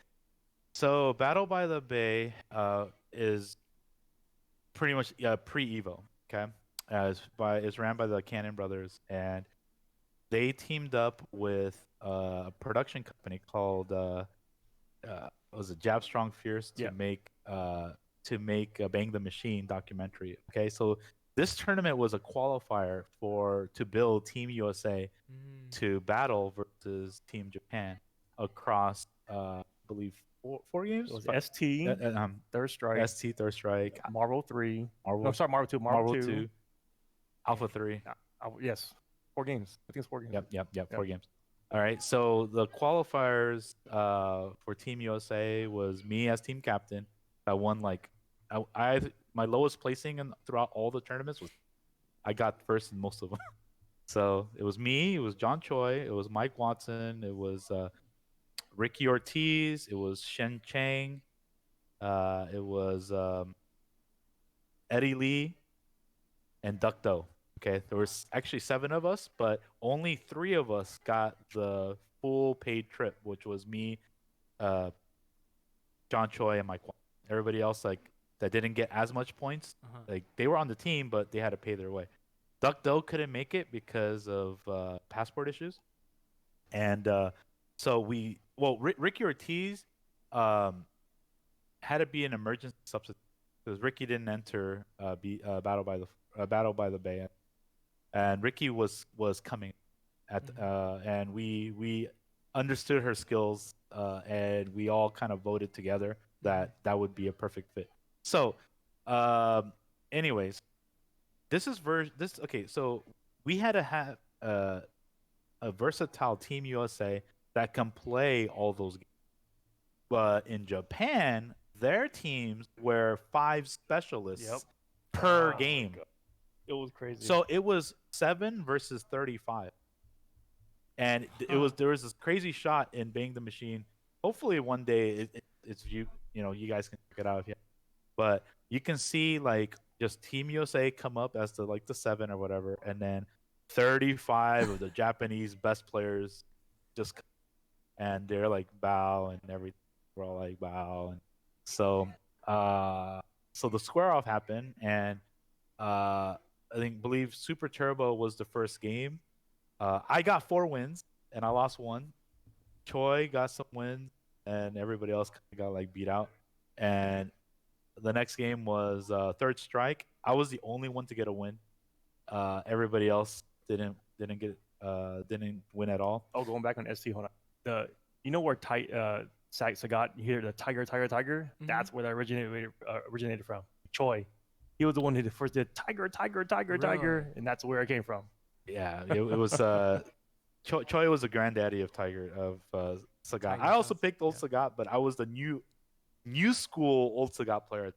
so Battle by the Bay is pretty much pre-Evo. Okay, it's ran by the Cannon brothers, and they teamed up with a production company called was it Jab Strong Fierce Yeah. to make a Bang the Machine documentary. Okay, so this tournament was a qualifier to build Team USA Mm. to battle versus Team Japan across I believe four games. It was ST, Third Strike, ST Third Strike, Marvel 3. Marvel, No, sorry, Marvel 2. Marvel 2. 2, Alpha 3. Yes. 4 games. I think it's 4 games. Yep. 4 games. All right. So the qualifiers for Team USA was me as team captain. I won like I my lowest placing throughout all the tournaments was I got first in most of them. So it was me. It was John Choi. It was Mike Watson. It was Ricky Ortiz. It was Shen Chang. It was Eddie Lee and Duck Do. Okay, there was actually 7 of us, but only 3 of us got the full paid trip, which was me, John Choi, and Mike. Everybody else, like that, didn't get as much points. Uh-huh. Like they were on the team, but they had to pay their way. Duck Do couldn't make it because of passport issues, and so Ricky Ortiz had to be an emergency substitute because Ricky didn't enter Battle by the Bay, and Ricky was coming and we understood her skills and we all kind of voted together that would be a perfect fit. So, anyways, okay. So we had to have a versatile Team USA that can play all those games. But in Japan, their teams were 5 specialists per game. It was crazy. So it was 7 versus 35. And there was this crazy shot in Bang the Machine. Hopefully one day it's you guys can check it out if you. But you can see like just Team USA come up as the 7 or whatever, and then 35 of the Japanese best players just, and they're like bow and everything. We're all like bow, and so the square off happened, and I believe Super Turbo was the first game. I got 4 wins and I lost 1. Choi got some wins and everybody else got like beat out. And the next game was Third Strike. I was the only one to get a win. Everybody else didn't win at all. Oh, going back on ST, hold on. You know where Sagat, you hear the tiger. Mm-hmm. That's where that originated from. Choi. He was the one who first did tiger, Really? and that's where it came from. Yeah, it was Choi was the granddaddy of Sagat. Tiger I also sounds- picked old yeah. Sagat, but I was the new school old Sagat player.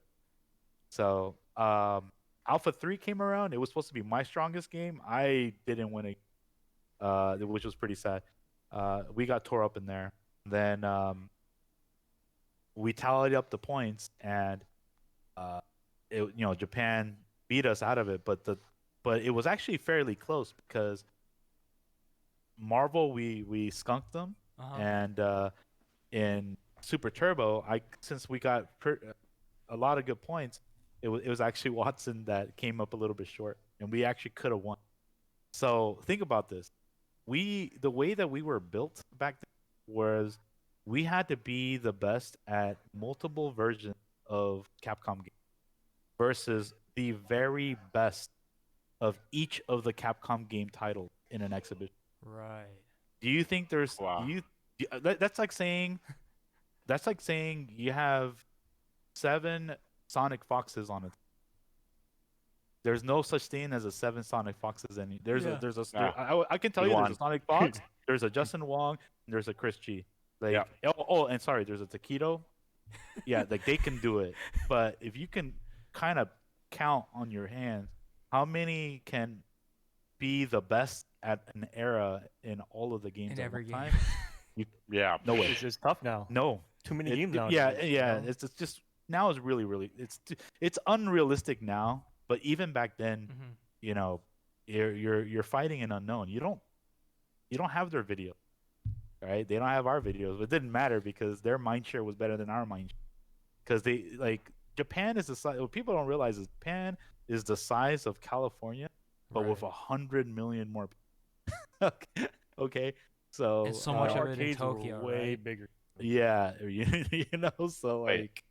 So Alpha 3 came around. It was supposed to be my strongest game. I didn't win it, which was pretty sad. We got tore up in there. Then we tallied up the points, and Japan beat us out of it. But it was actually fairly close because Marvel we skunked them, and in Super Turbo, since we got a lot of good points, it was actually Watson that came up a little bit short, and we actually could have won. So think about this: the way that we were built back then was we had to be the best at multiple versions of Capcom games versus the very best of each of the Capcom game titles in an exhibition. Right. Do you think there's Wow. that's like saying you have 7 Sonic Foxes on it. There's no such thing as a 7 Sonic Foxes. I can tell you there's a Sonic Fox, there's a Justin Wong, and there's a Chris G. Like, and sorry, there's a Taquito. Yeah, like they can do it. But if you can kind of count on your hands how many can be the best at an era in all of the games In at every one game. time? Yeah. No way. It's just tough now. No. Too many games now. Yeah. It's just now is really it's unrealistic now. But even back then, you know, you're fighting an unknown. You don't have their video, right? They don't have our videos, but it didn't matter because their mind share was better than our mind share. Because they like Japan is the size. What people don't realize is Japan is the size of California, but with 100 million more people. Okay, so and so much of it in arcades were Tokyo, way right? bigger. Yeah, you know, so Wait. like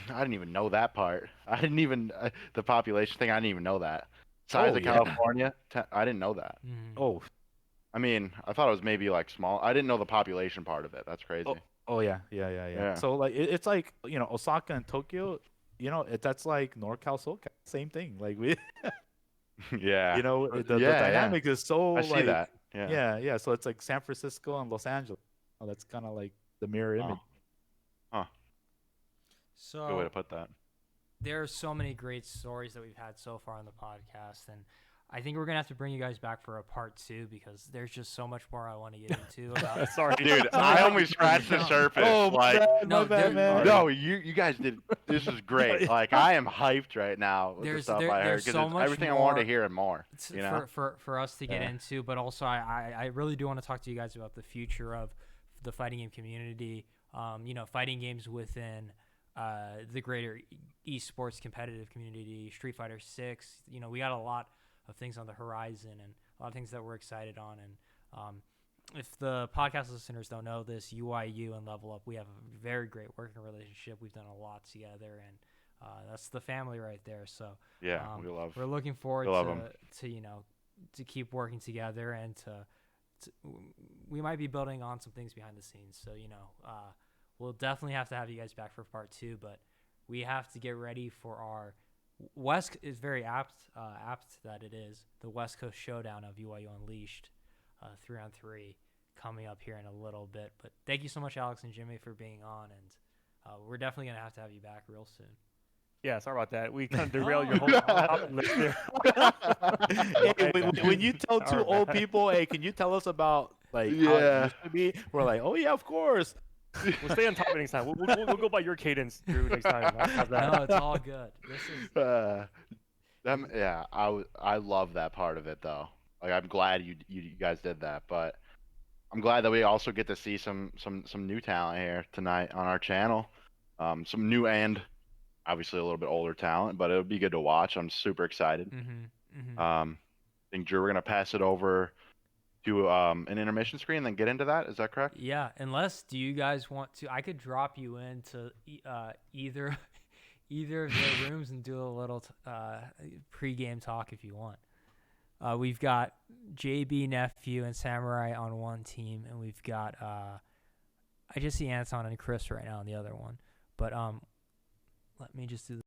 I didn't even know that part. I didn't even the population thing. I didn't even know that. Size of yeah. California. I didn't know that. oh I mean, I thought it was maybe like small. I didn't know the population part of it. That's crazy. yeah. Yeah. So like it's like, you know, Osaka and Tokyo, you know, that's like NorCal, SoCal, same thing. Like we, Yeah. you know, the Yeah, dynamic is so I see like that. Yeah. yeah. So it's like San Francisco and Los Angeles. Oh, that's kind of like the mirror image. Good way So to put that. there are so many great stories that we've had so far on the podcast, and I think we're gonna have to bring you guys back for a part 2 because there's just so much more I want to get into about. Sorry, Dude, I only scratched the surface. Oh, like, No, there- man. no, you guys did. This is great. Like, I am hyped right now with the There's- stuff there- I heard there's because so it's much everything I wanted more to hear and more. It's You know? for us to get Yeah. into, but also I really do want to talk to you guys about the future of the fighting game community. You know, fighting games within the greater esports competitive community, Street Fighter 6. You know, we got a lot of things on the horizon and a lot of things that we're excited on. And if the podcast listeners don't know this, UYU and Level Up, we have a very great working relationship. We've done a lot together, and that's the family right there. So Yeah, we're looking forward we love 'em. to you know, to keep working together and to we might be building on some things behind the scenes. So, you know, we'll definitely have to have you guys back for part 2, but we have to get ready for our West is very apt that it is the West Coast Showdown of UYU Unleashed, 3-on-3 coming up here in a little bit. But thank you so much, Alex and Jimmy, for being on, and we're definitely gonna have to have you back real soon. Yeah, sorry about that. We kind of derailed your whole topic list there. Hey, when you tell two old people, hey, can you tell us about like how it used to be? We're like, oh yeah, of course. We'll stay on topic next time. We'll go by your cadence, Drew, next time. How's that? No, it's all good. This is Yeah, I love that part of it though. Like, I'm glad you guys did that, but I'm glad that we also get to see some new talent here tonight on our channel. Some new and obviously a little bit older talent, but it'll be good to watch. I'm super excited. I think, Drew, we're gonna pass it over to an intermission screen, then get into that. Is that correct? Yeah, unless do you guys want to? I could drop you into either of the rooms and do a little pre-game talk if you want. We've got JB, Nephew, and Samurai on one team, and we've got I just see Anton and Chris right now on the other one. But let me just do